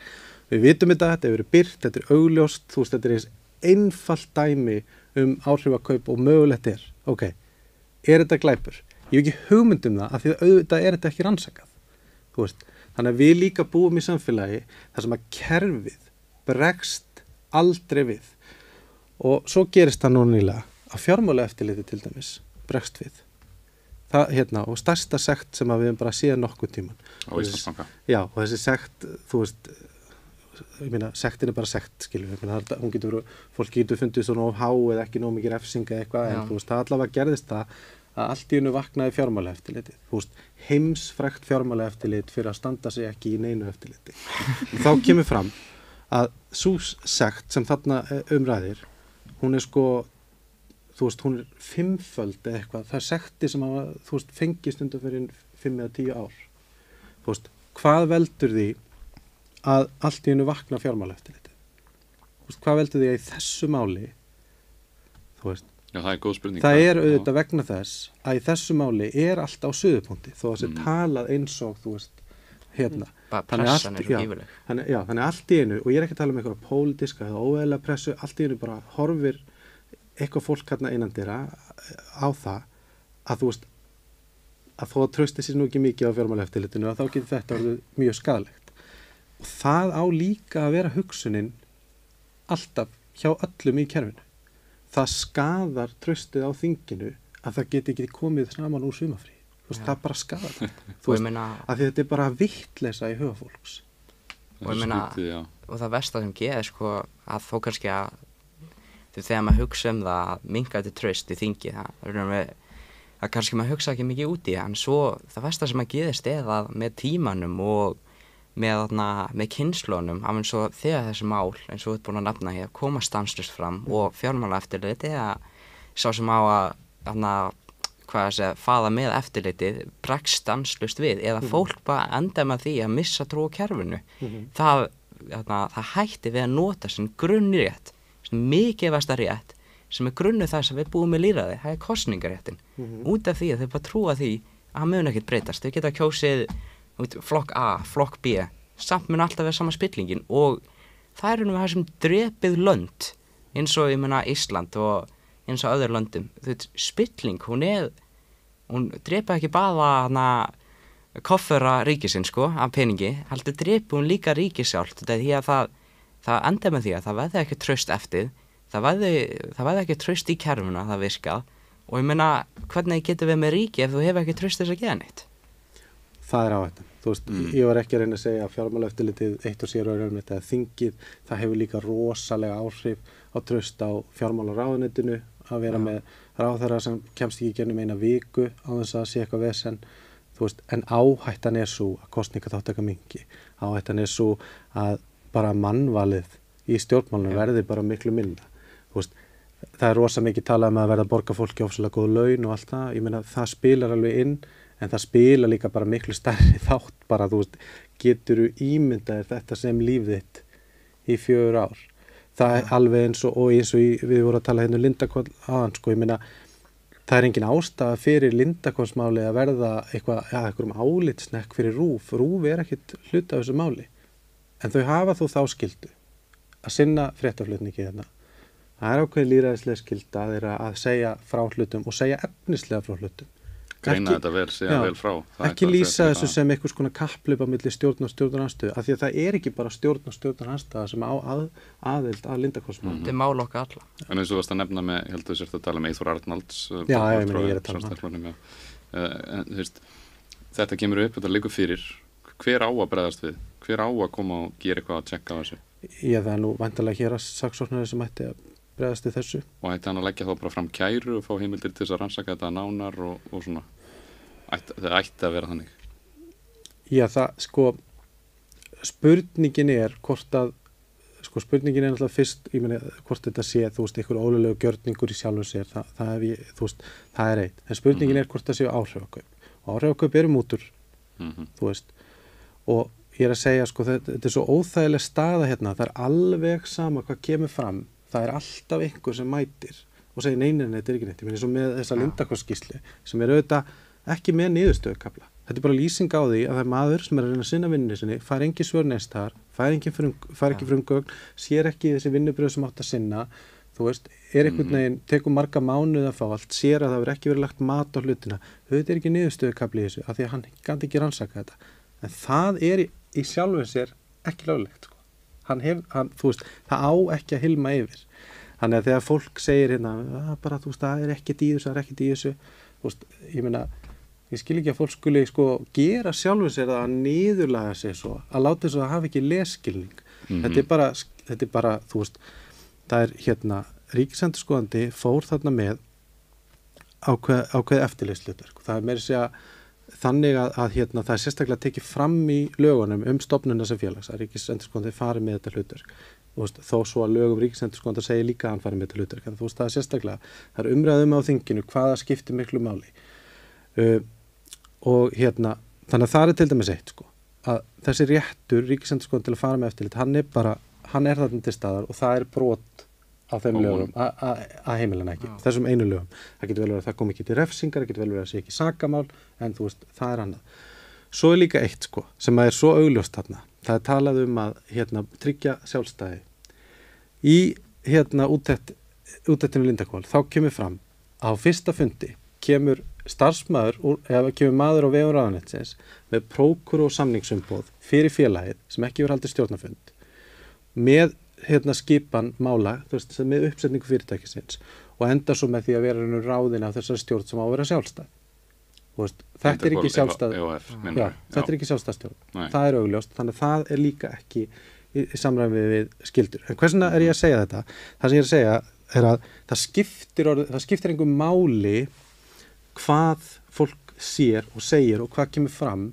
Við vitum þetta hefur verið birt, þetta er augljóst, þetta er eins einfalt dæmi áhrifakaup og mögulegt er. Ok, er þetta glæpur? Ég hef ekki hugmynd það af því að auðvitað er þetta ekki rannsakað. Þannig að við líka búum í samfélagi þar sem að kerfið bregst aldrei við. Og svo gerist það nú nýlega að fjármálaeftirlitið til dæmis bregst við. Það, og stærsta sekt sem að við höfum bara séð nokkuð tíman. Á Íslandsbanka. Já, og þessi sekt, ég meina, sektin er bara sekt, skilur við. Hún getur verið, fólk getur fundið svona of há eða ekki nóg mikið refsinga eitthvað, en það allavega gerðist það að allt í einu vaknaði fjármálaeftirlitið. Heimsfrægt fjármálaeftirlit fyrir að standa sig ekki í neinu eftirliti. Þá kemur fram að sú sekt sem þarna umræðir, hún er hún er 5-föld eða eitthvað. Það er sekti sem hafa, fengið stundum fyrir 5 eða 10 ár. Hvað veldur því að allt í einu vakna fjármálaeftirlitið? Hvað veldur því að í þessu máli, Já, það er góð spurning. Það er auðvitað vegna þess að í þessu máli er allt á suðupunkti þó að það sé talað eins og Bara pressan er yfirleg. Þannig allt í einu, og ég er ekki að tala um eitthvað pólitíska eða óeðlega pressu, allt í einu bara horfir eitthvað fólk innandyra á það að að þó að trausti sér nú ekki mikið á fjármálaeftirlitinu að þá getur þetta orðið mjög skaðlegt. Og það á líka að vera hugsunin alltaf hjá öllum í kerfinu. Það skaðar traustið á þinginu að það geti ekki komið saman úr sumafrí. Það bara skaðar það. Af því þetta er bara vittleysa í huga fólks. Og það versta sem gerir að þó kannski að þegar maður hugsa það að minnka þetta traust í þingi, það kannski maður hugsa ekki mikið út í en svo það versta sem að gerist er að með tímanum og með kynslunum af eins og þegar þessi mál eins og þú ert búin að nefna hér koma stanslaust fram og fjármálaeftirlitið sá sem á að fara með eftirlitið bregst stanslaust við eða fólk bara enda með því að missa trú á kerfinu. Það hætti við að nota sem grunnrétt, sem mikilvægasta rétt sem er grunnu þess að við búum með lýðræði, það er kosningaréttin. Út af því að þau bara trúa því að hann mun ekkert breytast. Þau geta kjósið flokk A, flokk B, samt mun alltaf vera sama spillingin og það er það sem drepið lönd eins og Ísland og eins og öðru löndum. Spilling, hún drepið ekki bara koffera ríkisinn sko af peningi, heldur drepi hún líka ríkið sjálft, því að það enda með því að það verði ekki traust eftir, það verði ekki traust í kerfuna, það virkað, og ég meina, hvernig getur við með ríki ef þú hefur ekki traust þess að gera neitt? Það er áhættan. Þú veist, ég var ekki að reyna að segja að fjármálaeftirlitið eitt og sér og raunverulega eða þingið, það hefur líka rosalega áhrif á traust á fjármálaráðuneytinu að vera með ráðherra sem kemst ekki í gegnum eina viku á þess að sé eitthvað vesen, þú veist, en áhættan er svo að kosningaþátttaka minnki, áhættan er svo að bara mannvalið í stjórnmálunum verði bara miklu minna, þú veist, það er rosa mikið talað um að verða að borga fólki ofsalega góð laun og allt það, ég meina það spilar alveg inn, en það spila líka bara miklu stærri þátt bara, þú veist, geturðu ímyndaðir þetta sem lífið þitt í 4 ár. Það er alveg eins og við vorum að tala hérna Lindarhvoll aðan, sko, ég meina, það er engin ástæða fyrir Lindarhvollsmáli að verða einhverjum álitssnekk fyrir RÚV. RÚV er ekkit hluti af þessu máli, en þau hafa þó þá skyldu að sinna fréttaflutningi hérna. Það er ákveðin lýðræðislega skylda að segja frá hlutum og segja efnislega frá hlutum. Greina þetta vel, segja vel frá. Ekki lýsa þessu sem einhvers konar kapphlaup á milli stjórn og stjórnarandstöðu, af því að það er ekki bara stjórn og stjórnarandstöða sem á aðild að Lindarhvollsmálinu. Þetta er mál okkar alla. En eins og þú varst að nefna með, ég held að þú sért að tala með Eyþór Arnalds. Já, ég meina, ég er að tala með. Þú veist, þetta kemur upp, þetta liggur fyrir. Hver á að bregðast við? Hver á að koma og gera eitthvað að tjekka á þessu? Já, það er nú væntanlega héraðssaksóknari sem ætti að bregðast við þessu. Og ætti hann að leggja þá bara fram kæru og fá heimildir til þess að rannsaka þetta nánar og svona. Það ætti að vera þannig. Já, það, sko, spurningin er náttúrulega fyrst, ég meina, hvort þetta sé, þú veist, einhver ólöglegu gjörningur í sjálfum sér, það er eitt. En spurningin er hvort það séu áhrifakaup. Og áhrifakaup eru mútur, þú veist. Og ég er að segja, sko, þetta er svo óþægileg staða hérna, það er alveg sama hvað kemur fram. Það er alltaf einhver sem mætir og segir nei, þetta er ekki neitt. Ég meina, eins og með þessa Lindarhvollsskýrslu sem er auðvitað ekki með niðurstöðukafla. Þetta er bara lýsing á því að það er maður sem er að reyna að sinna vinnunni sinni, fær engin svör neins þar, fær ekki frumgögn, sér ekki þessi vinnubröð sem átt að sinna, þú veist, er einhvern veginn, tekur marga mánuð að fá allt, sér að það verður ekki verið lagt mat á hlutina. Þetta er ekki niðurstöðukafli í þessu, af því að hann gæti ekki rannsaka þetta. En það er í sjálfu sér ekki löglegt, sko. Þú veist, það á ekki að hilma yfir. Þannig að þegar fólk segir hérna, bara, þú veist, það er ekkert í þessu, þú veist, ég meina, ég skil ekki að fólk skuli sko gera sjálfur sér að niðurlaga sig svo, að láta þess að það hafi ekki lesskilning. Þetta er bara, þú veist, það er hérna, ríkisendurskoðandi fór þarna með ákveð eftirlitshlutverk. Það er meira að segja þannig að hérna, það er sérstaklega tekið fram í lögunum stofnunina sem félags, að ríkisendurskoðandi fari með þetta hlutverk. Veist, þó svo að lögum ríkisendurskoðanda segir líka að hann fari með þetta hlutverk. En þú veist, það er sérstaklega, það er umræðum á þinginu hvaða skiptir miklu máli. Og hérna, þannig að það er til dæmis eitt, sko, að þessi réttur ríkisendurskoðandi til að fara með eftirlit, hann er þarna til staðar og það er brot á þeim lögum að heimilina ekki, þessum einu lögum. Það getur vel verið að það kom ekki til refsingar, það getur vel verið að sé ekki sakamál, en þú veist, það er annað. Svo er líka eitt, sko, sem er svo augljóst þarna. Það er talað að hérna, tryggja sjálfstæði. Í hérna, úttektinu Lindarhvoll, þá kemur fram á fyrsta fundi kemur kemur maður á vegum ráðuneytisins með prókur og samningsumboð fyrir félagið sem ekki verið haldið stjórnarfund með hérna, skipan mála, þú veist, með uppsetningu fyrirtækisins og enda svo með því að vera ráðin af þessari stjórn sem á að vera sjálfstæð. Veist, þetta er ekki sjálfstæð þetta er ekki sjálfstæðstjórn. Það er augljóst, þannig að það er líka ekki í samræmi við skyldur. En hversna er ég að segja þetta? Það sem ég er að segja er að það skiptir einhver máli hvað fólk sér og segir og hvað kemur fram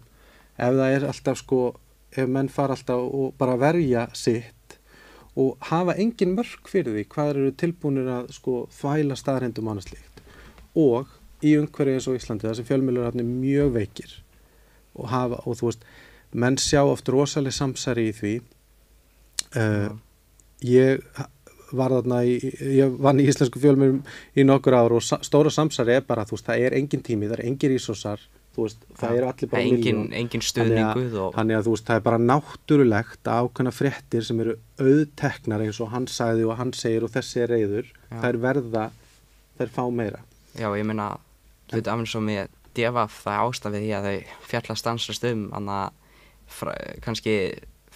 ef það er alltaf sko, ef menn fara alltaf og bara verja sitt og hafa engin mörk fyrir því hvað eru tilbúinir að sko þvæla staðreyndum og annað slíkt. Og í umhverfi eins og Íslandi þar sem fjölmiðlar eru mjög veikir og þú veist, menn sjá oft rosalega samsæri í því. Ég vann í íslensku fjölmiðlum í nokkur ár og stóra samsæri er bara, þú veist, það er engin tími, það er engin rísósar, þú veist, það eru allir bara engin stuðningu þannig að þú veist, það er bara náttúrulegt að ákveðna fréttir sem eru auðteknar eins og hann sagði og hann segir og þessi er reiður, þær fá meira. Já, ég meina, þú veit, alveg svo með DFF það ástæð við því að þau fjalla stanslust kannski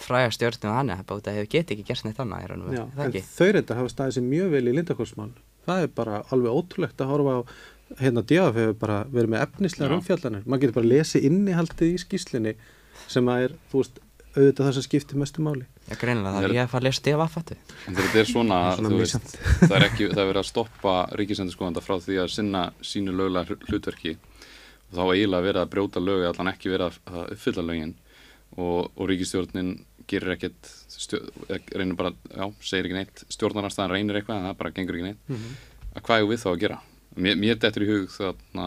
fræga stjórnum og hann það geti ekki gert neitt annað Já, en þau reynda hafa staðið sér mjög vel í Lindarhvolsmál. Það bara alveg ótrúlegt að horfa á DFF hefur bara verið með efnislegar umfjallanir. Maður getur bara lesið innihaldið í skýrslunni sem að auðvitað það sem skiptir mestu máli. Já, greinilega, það ég að fara að lesa DFF En þegar þetta svona, þú veist, það er verið að stoppa ríkisendurskoðanda frá því að sinna sínu löglega hlutverki og þá eiginlega verið að brjóta lög eða allan ekki verið að uppfylla lögin og ríkisstjórnin gerir ekkert, reynir bara, segir ekki neitt, stjórnarandstaðan reynir eitthvað en það bara gengur ekki neitt. Að hvað við þá að gera? Mér dettur í hug þarna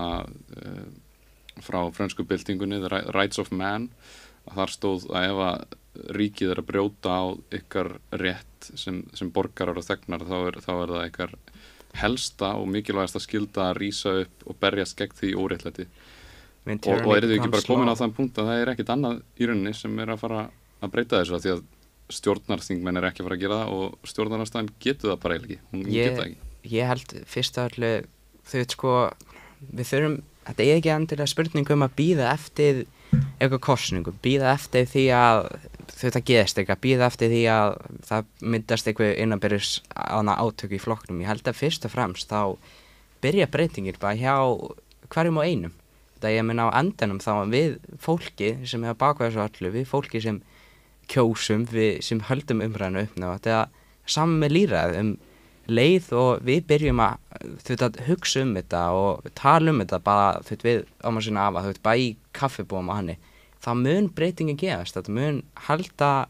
frá frönsku byltingunni, The Rights of Man, að þar stóð að ef að ríkið að brjóta á ykkar rétt sem borgarar og þegnar þá er það ykkar helsta og mikilvægasta skylda að rísa upp og berjast gegn því óréttlæti. Og eru þau ekki bara komin á þann punkt að það er ekkit annað í rauninni sem er að fara að breyta þessu því að stjórnarþingmenn er ekki að fara að gera það og stjórnarandstaðan getur það bara ekki. Hún getur það ekki. Ég held fyrst af öllu við þurfum, þetta er ekki endilega spurning að bíða eftir eitthvað kosningum, bíða eftir því að þetta gerist eitthvað, bíða eftir því að það myndast eitthvað innanbyrjus átök í flokknum. Ég held að fyrst og fremst þá byrja breytingir bara hjá hverjum og einum. Þetta ég meina á endanum þá við fólki sem hefur bakað þessu öllu, við fólki sem kjósum, við sem höldum umræðinu uppná, þetta er saman með lýðræði leið og við byrjum að hugsa þetta og tala þetta bara við ámar sinna af að bara í kaffibúum og hanni, það mun breytingin gefast, þetta mun halda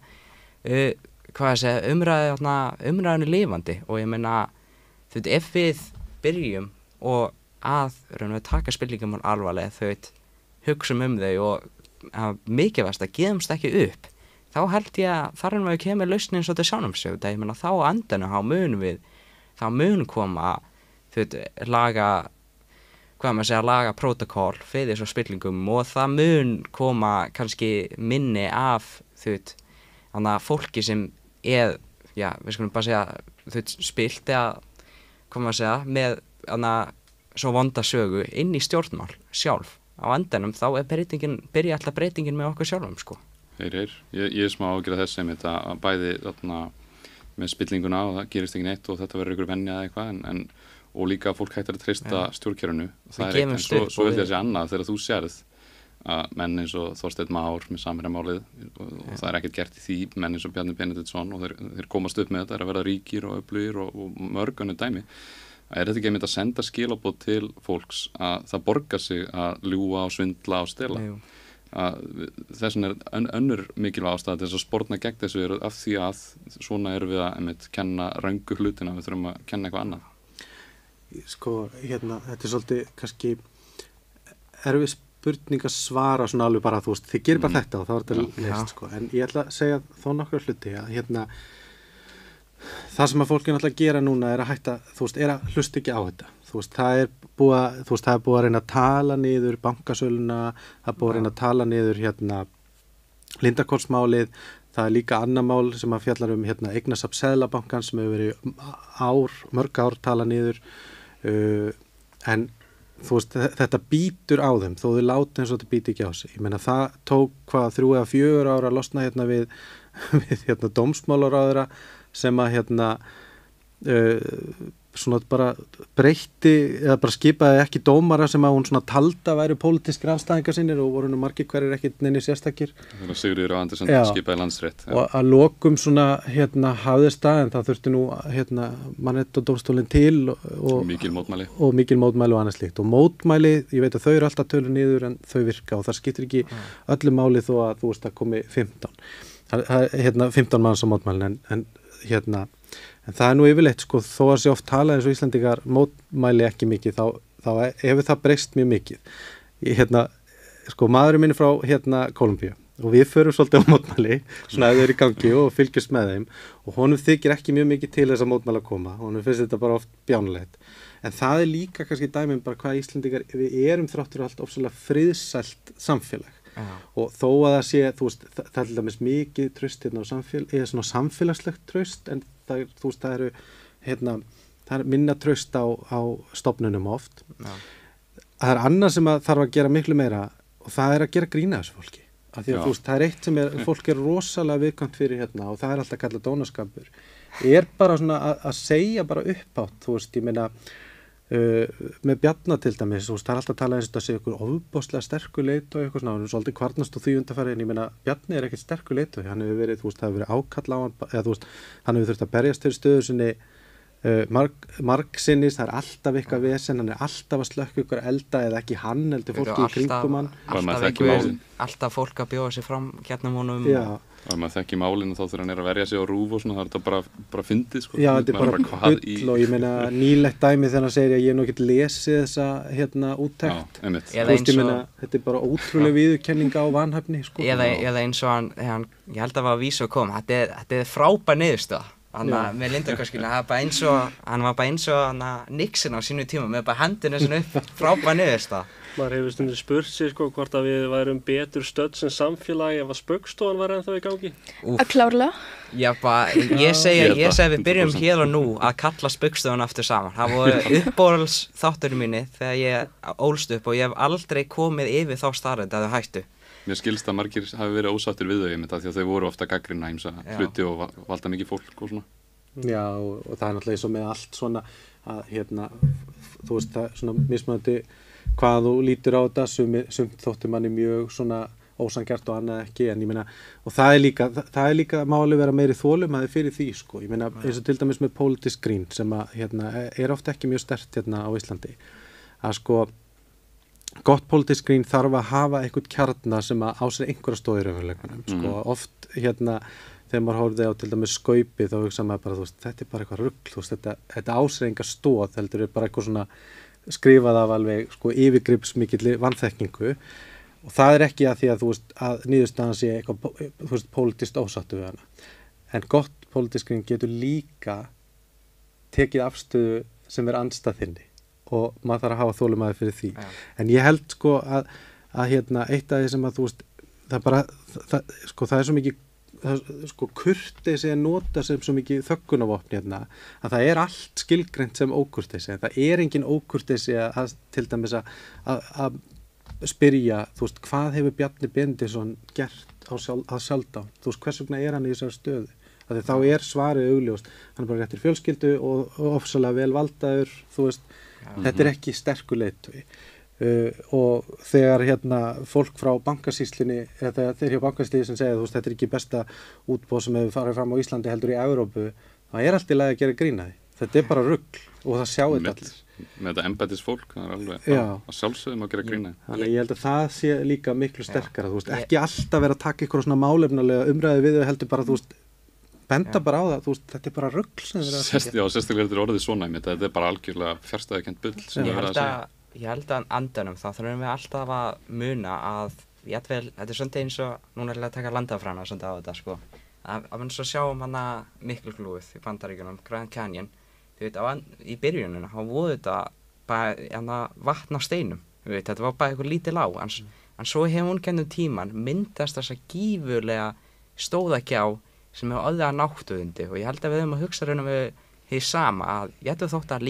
umræðinu lifandi og ég meina ef við byrjum og að taka spillingum alvarlega hugsa þau og mikilvægast að gefumst ekki upp, þá held ég að þar við kemur lausnin svo til sjálfum sig, ég meina þá á endanum þá mun koma laga prótokoll fyrir þessu spillingum og það mun koma kannski minni af fólki sem við skulum bara segja spilt eða með svo vonda sögu inn í stjórnmál sjálf. Á endanum þá byrja alltaf breytingin með okkur sjálfum sko. Ég er smá ágjörð þess sem þetta að bæði með spillinguna og það gerist ekki neitt og þetta verður ykkur venja eða eitthvað og líka fólk hættir að treysta stjórnkerfinu. Það er eitt en svo vil ég segja annað þegar þú sérð að menn eins og Þorsteinn Már með Samherjamálið og það er ekkert gert í því, menn eins og Bjarni Benediktsson og þeir komast upp með þetta, að verða ríkir og öflugir og mörg önnur dæmi. Er þetta ekki einmitt að senda skilaboð til fólks að það borgar sig að ljúga og svindla og stela? Þess vegna er önnur mikilvæg ástæða til þess að sporna gegn þessu er af því að svona erum við að kenna röngu hlutina, við þurfum að kenna eitthvað annað. Þetta er svolítið kannski erfið spurning að svara svona alveg bara þið gerir bara þetta og þá er þetta leist en ég ætla að segja þó nokkra hluti að það sem að fólki náttúrulega gera núna er að hætta, er að hlusta ekki á þetta. Það er búið að reyna að tala niður bankasöluna, það er búið að reyna að tala niður Lindarhvolsmálið, það er líka annað mál sem að fjallar eignasafn Seðlabankans sem hefur verið mörg ár tala niður en þetta býtur á þeim þó þau láta eins og þetta býti ekki á sig. Ég meina það tók 3 eða 4 ára að losna við dómsmálaráðherra sem að svona bara breytti eða bara skipaði ekki dómara sem að hún svona talda væri pólitískir andstæðingar sinir og voru nú margir hverjir ekkert neini sérstakir. Það var Sigríður Andersen skipaði Landsrétt. Og að lokum svona hafðist það en það þurfti nú Mannréttindadómstólinn til og mikil mótmæli og annað slíkt og mótmæli, ég veit að þau eru alltaf tölu niður en þau virka og það skiptir ekki öllu máli þó að það komi 15 manns á mótmælin en það er nú yfirleitt þó að sé oft talað eins og Íslendingar mótmæli ekki mikið þá hefur það breyst mjög mikið. Maðurinn minn er frá Kólumbíu og við förum svolítið á mótmæli svona ef þau eru í gangi og fylgjast með þeim og honum þykir ekki mjög mikið til þess að mótmæla koma, honum finnst þetta bara oft bjánulegt en það er líka kannski dæmi bara hvað Íslendingar, við erum þráttur allt ofsalega friðsælt samfélag og þó að það sé, það er til dæmis mikið traust eða svona samfélagslegt traust en það er minna traust á stofnunum oft það er annað sem að þarf að gera miklu meira og það er að gera grína þessu fólki. Af því að þú veist, það er eitt sem fólk er rosalega viðkvæmt fyrir hérna og það er alltaf kallað dónaskapur. Bara svona að segja bara upphátt, þú veist, ég meina með Bjarna til dæmis, þú veist, það er alltaf að tala eins og það sé ykkur ofboðslega sterkur leiðtogi og eitthvað svona, hann er svolítið kvarnast og því undanfarið, en ég meina, Bjarni er ekkert sterkur leiðtogi, hann hefur verið, þú veist, það hefur verið ákall á hann, eða þú veist, hann hefur þurft að berjast fyrir stöðu sinni margsinnis, það er alltaf eitthvað vesen, hann er alltaf að slökkva ykkur elda eða ekki hann, heldur fólki í kringum hann. Alltaf fólk að bjóða sig fram hérna honum. Og maður þekki málinu þá þegar hann er að verja sig á rúf og svona, það er þetta bara fyndið sko. Já, þetta er bara bull og ég meina nýlegt dæmi þegar hann segir að ég hef nú ekki lesið þessa hérna úttekt. Já, einmitt. Þú veist, ég meina, þetta er bara ótrúlega viðurkenning á vanhæfni sko. Eða eins og hann, ég held að það var að vísa að koma, þetta er frábær niðurstaða. Með Lindarhvolsskilin, hann var bara eins og Nixon á sínu tíma með bara hendina sinni upp, frábær niðurstaða. Maður hefur stundum spurt sig sko hvort að við værum betur stödd sem samfélagi ef að Spaugstofan var ennþá í gangi. Að klárlega. Já, ég segi við byrjum hér og nú að kalla Spaugstofan aftur saman. Það voru uppbóðals þátturinn mínu þegar ég ólst upp og ég hef aldrei komið yfir þá staðreynd að þau hættu. Mér skilst að margir hafi verið ósáttir við þau einmitt af því að þau voru ofta gagnrýna ýmsa hluti og valda mikið fólk og svona. Já, og það er náttúrulega eins og með allt svona að hérna, þú veist það svona mismunandi hvað þú lítur á þetta, sumt þótti manni mjög svona ósanngjarnt og annað ekki, en ég meina, og það er líka máli vera meiri þolinmæði fyrir því sko, ég meina eins og til dæmis með politisk grín sem að hérna er ofta ekki mjög sterkt hérna á Íslandi, að sko gott politisk grín þarf að hafa einhvern kjarna sem að á sér einhverja stóð í raunveruleikanum, sko, oft hérna þegar maður horfði á til dæmis Skaupið þá hugsa maður bara, þú veist, þetta er bara eitthvað rugl, þú veist, þetta á sér enga stóð, heldur er bara eitthvað svona skrifað af alveg, sko, yfirgripsmikilli vanþekkingu og það er ekki að því að, þú veist, að niðurstaðan sé eitthvað, þú veist, pólitískt ósáttu við hana, en gott politisk grín getur líka tekið afstöðu sem er andstæð þinni og maður þarf að hafa þolinmæði fyrir því. En ég held sko að hérna eitt af því sem að þú veist það er svo mikið sko kurteisi að nota sem svo mikið þöggunarvopn hérna að það er allt skilgreint sem ókurteisi en það er engin ókurteisi að til dæmis að spyrja, þú veist, hvað hefur Bjarni Benediktsson gert að sjálfdán, þú veist, hvers vegna er hann í þessari stöðu, að þá er svarið augljóst, hann er bara réttir fjölskyldu og ofsalega vel valdaður, þú veist, þetta er ekki sterkur leiðtogi og þegar hérna fólk frá bankasýslunni eða þeir hjá bankasýslunni sem segja, þú veist, þetta er ekki besta útboð sem hefur farið fram á Íslandi heldur í Evrópu, það er allt í lagi að gera grín að því, þetta er bara rugl og það sjá þetta allir. Með þetta embættisfólk, það er alveg að sjálfsögum að gera grín að því. Þannig ég held að það sé líka miklu sterkara, þú veist, ekki alltaf vera að taka ykkur svona málefnalega umræði við þau heldur bara, þú veist, benda bara á það, þú veist, þetta er bara rugl sem þeir að segja. Já, sérstaklega þetta er orðið svona einmitt, þetta er bara algjörlega fjarstæðukennt bull sem það verða að segja. Ég held að andanum þá þurfum við alltaf að muna að jafnvel, þetta er svolítið eins og núna er að taka landafræna svolítið á þetta sko að eins og sjáum hana Miklugljúfið í Bandaríkjunum, Grand Canyon þú veit, í byrjuninu þá voru þetta bara vatn á steinum þetta var bara eitthvað lítið lág en svo hefur hún gennum tíman myndast þessa gífurlega stóðagjá sem hefur öðða náttúrundi og ég held að við höfum að hugsa raunum við því sama að ég ætla þótt að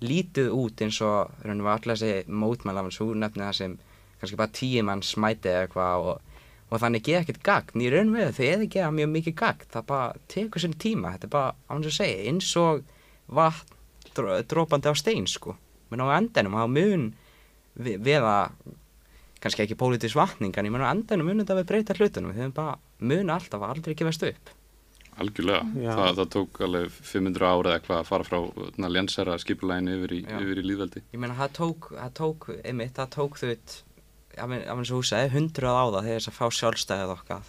lítið út eins og raunum við allir þessi mótmælafan svo nefnir það sem kannski bara 10 mann smæti eða eitthvað og þannig geða ekkert gagn í raunum við þau eða geða mjög mikið gagn það bara tekur sér tíma þetta er bara án að segja eins og vatn dropandi á stein sko menn á endanum á mun við að kannski ekki pólitísk vakning en ég menn á endanum mun þetta við breyta hlutunum við höfum bara mun alltaf að aldrei gefast upp. Algjörlega, það tók alveg 500 ára eða eitthvað að fara frá lénsherra skipulæginu yfir í lýðveldi. Ég meina það tók þau af eins og húsaði 100 á það þegar þess að fá sjálfstæðið okkar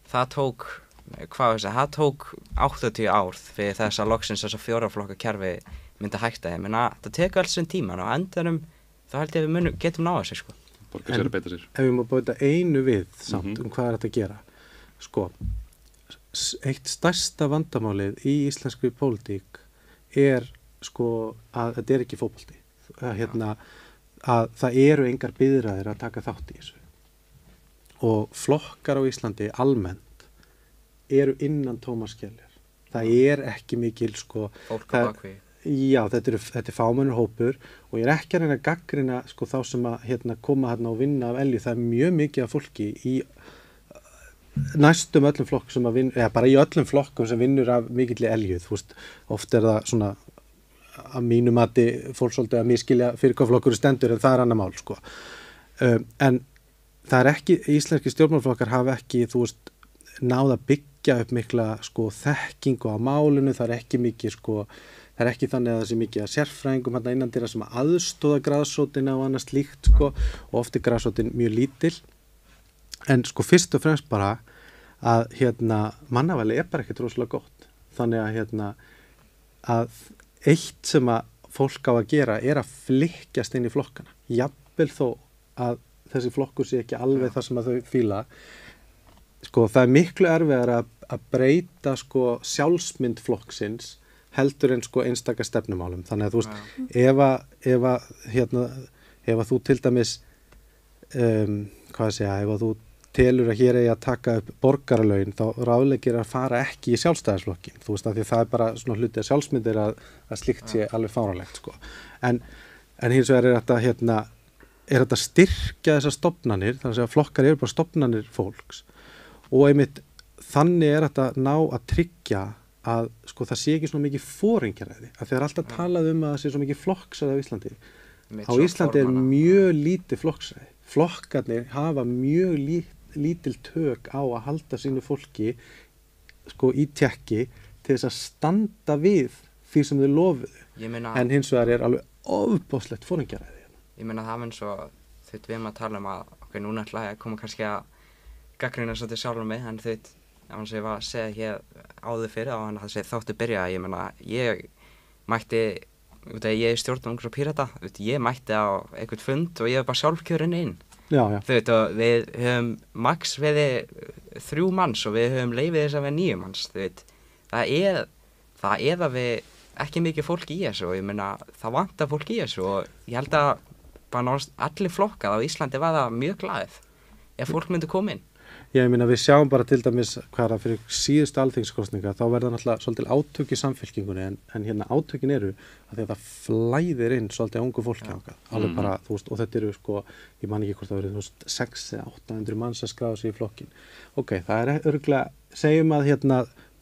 það tók það tók 80 ár fyrir þess að loksins þess að 4 flokka kerfi myndi hætta ég meina það tekur alls sem tíman og endanum þá held ég að við getum náða sig sko. Borgar sér að beita sér. Ef við má bæta einu við samt hvað er þetta að gera sko eitt stærsta vandamálið í íslenskri pólitík er sko að þetta er ekki fótbolti að það eru engar biðraðir að taka þátt í þessu og flokkar á Íslandi almennt eru innan tómaskeljar það er ekki mikil sko Já, þetta er fámennur hópur og ég er ekki að reyna að gaggrina sko þá sem að koma og vinna af elju. Það er mjög mikið af fólki í næstum öllum flokkum sem að vinna, eða bara í öllum flokkum sem vinnur af mikilli elju. Þú veist, oft er það svona að mínu mati fólk svolítið að miskilja fyrir hvað flokkur stendur en það er annað mál sko. En það er ekki, íslenski stjórnmálaflokkar hafa ekki, þú veist, náð að byggja upp mikla sko þekkingu á málinu, það er ekki mikið sko. Það er ekki þannig að það sé mikið að sérfræðingum hérna innan dyra sem að aðstoða grasrótina og annað slíkt sko og oft er grasrótin mjög lítil. En sko fyrst og fremst bara að mannavæli er bara ekkert rosalega gott. Þannig að eitt sem að fólk á að gera er að flykkjast inn í flokkana. Jafnvel þó að þessi flokkur sé ekki alveg það sem að þau fíla. Sko það er miklu erfiðar að breyta sko sjálfsmynd flokksins heldur en sko einstaka stefnumálum. Þannig að þú veist, ef þú til dæmis, ef að þú telur að hér eigi að taka upp borgaralaun, þá ráðlegir að fara ekki í sjálfstæðisflokkin. Þú veist, af því það er bara svona hluti að sjálfsmyndir að slíkt sé alveg fáránlegt, sko. En hins vegar er þetta styrkja þessar stofnanir, þannig að flokkar eru bara stofnanir fólks og einmitt þannig er þetta ná að tryggja að sko það sé ekki svona mikið foringjaræði, að þeir alltaf talað að það sé svo mikið flokksræði á Íslandi. Á Íslandi er mjög lítið flokksræði. Flokkarnir hafa mjög lítil tök á að halda sínu fólki sko í tékki til þess að standa við því sem þau lofuðu. En hins vegar er alveg ofboðslegt foringjaræði. Ég meina það eins og við erum að tala að núna ætla ég að koma kannski að gagnrýna svolítið sjálfur mig, en eins og ég var að segja hér áður fyrir á hann að þessi þáttu byrja, ég meina ég mætti, ég er stjórnum Ungra Pírata, ég mætti á einhvern fund og ég var bara sjálfkjörinn inn. Já. Og við höfum max við 3 manns og við höfum leifið þess að við 9 manns, það er að við ekki mikið fólk í þessu og ég meina það vantar fólk í þessu og ég held að bara náttúrulega allir flokkar á Íslandi var það mjög glaðið ef fólk myndi koma inn. Ég meina við sjáum bara til dæmis hvað fyrir síðustu alþingiskosninga þá verða náttúrulega svolítið átök í samfylkingunni en átökin eru að því að það flæðir inn svolítið ungu fólki ákvað, alveg bara þú veist og þetta eru sko, ég man ekki hvort það verið 600-800 manns að skráða sig í flokkin. Ok, það er örugglega, segjum að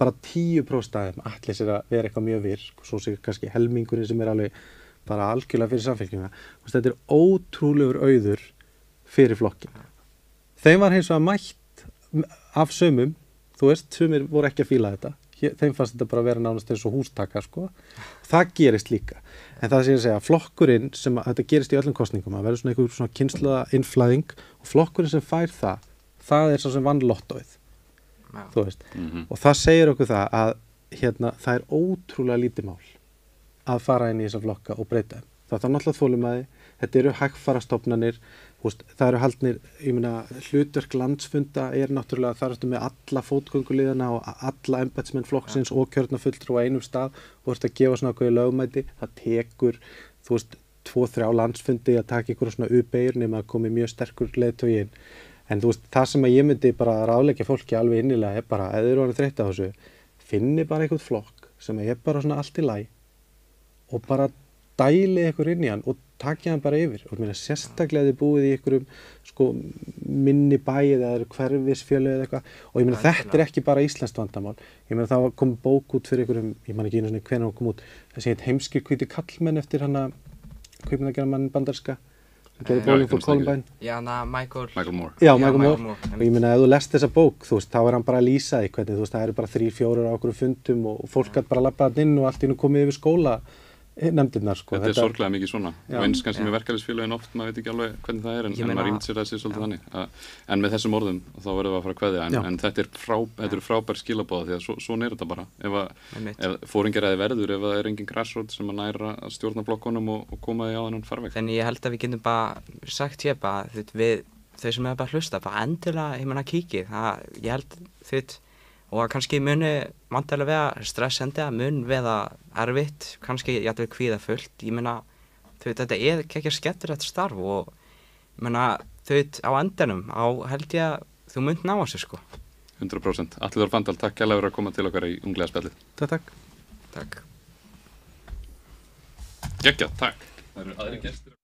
bara 10% af þeim ætli sér að vera eitthvað mjög virk, svo sé kannski helmingurinn sem er alveg bara algjörlega fyrir samfylkinguna. Þetta er ótrúlegur auður fyrir flokkin. Þeim var hins vegar mætt af sumum, þú veist, sumir voru ekki að fíla þetta, þeim fannst þetta bara að vera nánast eins og hústaka, sko, það gerist líka, en það sé að segja, flokkurinn sem þetta gerist í öllum kosningum, að vera svona einhver svona kynslaða innflæðing og flokkurinn sem fær það er svo sem vann lottóið, þú veist, og það segir okkur það að það er ótrúlega lítið mál að fara inn í þessa flokka og breyta þeim, það er náttúrulega þolinmæði, þetta eru hægfarastofnanir, það eru haldnir, ég meina, hlutverk landsfunda er náttúrulega, þar ertu með alla fótgönguliðana og alla embættismenn flokksins og kjörna fulltrúa á einum stað og ertu að gefa svona ákveðið lögmæti, það tekur, 2-3 landsfundi að taka ykkur svona U-beygir nema að komi mjög sterkur leiðtogi inn. En það sem að ég myndi bara ráðleggja fólki alveg innilega er bara, ef þið eru orðin þreytt á þessu, finni bara einhvern flokk sem er bara svona allt í lagi og bara dæli ykkur inn í hann og takja hann bara yfir og mér sérstaklega þið búið í einhverjum sko minni bæi eða hverfisfjölu eða eitthvað og ég meina þetta er ekki bara íslenskt vandamál, ég meina það kom bók út fyrir einhverjum, ég man ekki einu svona hvenær hún kom út, þessi heit Heimskir hvítir kallmenn eftir hana kvikmyndagerðarmann bandaríska sem gerði Bowling for Columbine. Já, Michael Moore. Já, Michael Moore. Og ég meina ef þú lest þessa bók, þú veist, þá er hann bara að lýsa því hvernig, þú veist, það eru bara 3-4 á okkur fundum og fólk gæti bara labbað inn og allt í einu komið yfir skóla nefndirnar sko. Þetta er sorglega mikið svona og eins kannski með verkalýðsfélögin oft, maður veit ekki alveg hvernig það er en maður rýnt sér þessi svolítið þannig en með þessum orðum þá verðum við að fara að kveðja en þetta er frábær skilaboð því að svona er þetta bara ef fóringjaræði verður, ef það er engin grassroots sem að næra að stjórna blokkunum og koma því á þennan farveg. Þannig ég held að við getum bara sagt hér bara við þau sem er bara að hlusta, bara endilega ég meina kíkið, ég held og kannski muni vantilega vera stressandi að mun vera erfitt, kannski jafnvel kvíðafullt, ég meina þetta er ekki skemmtilegt starf og ég meina á endanum held ég að þú munt ná þessu sko. 100%. Atli Þór Fanndal, takk kærlega fyrir að koma til okkar í Unglega spjallið. Takk. Takk. Geggjað, takk. Það eru aðri gestir.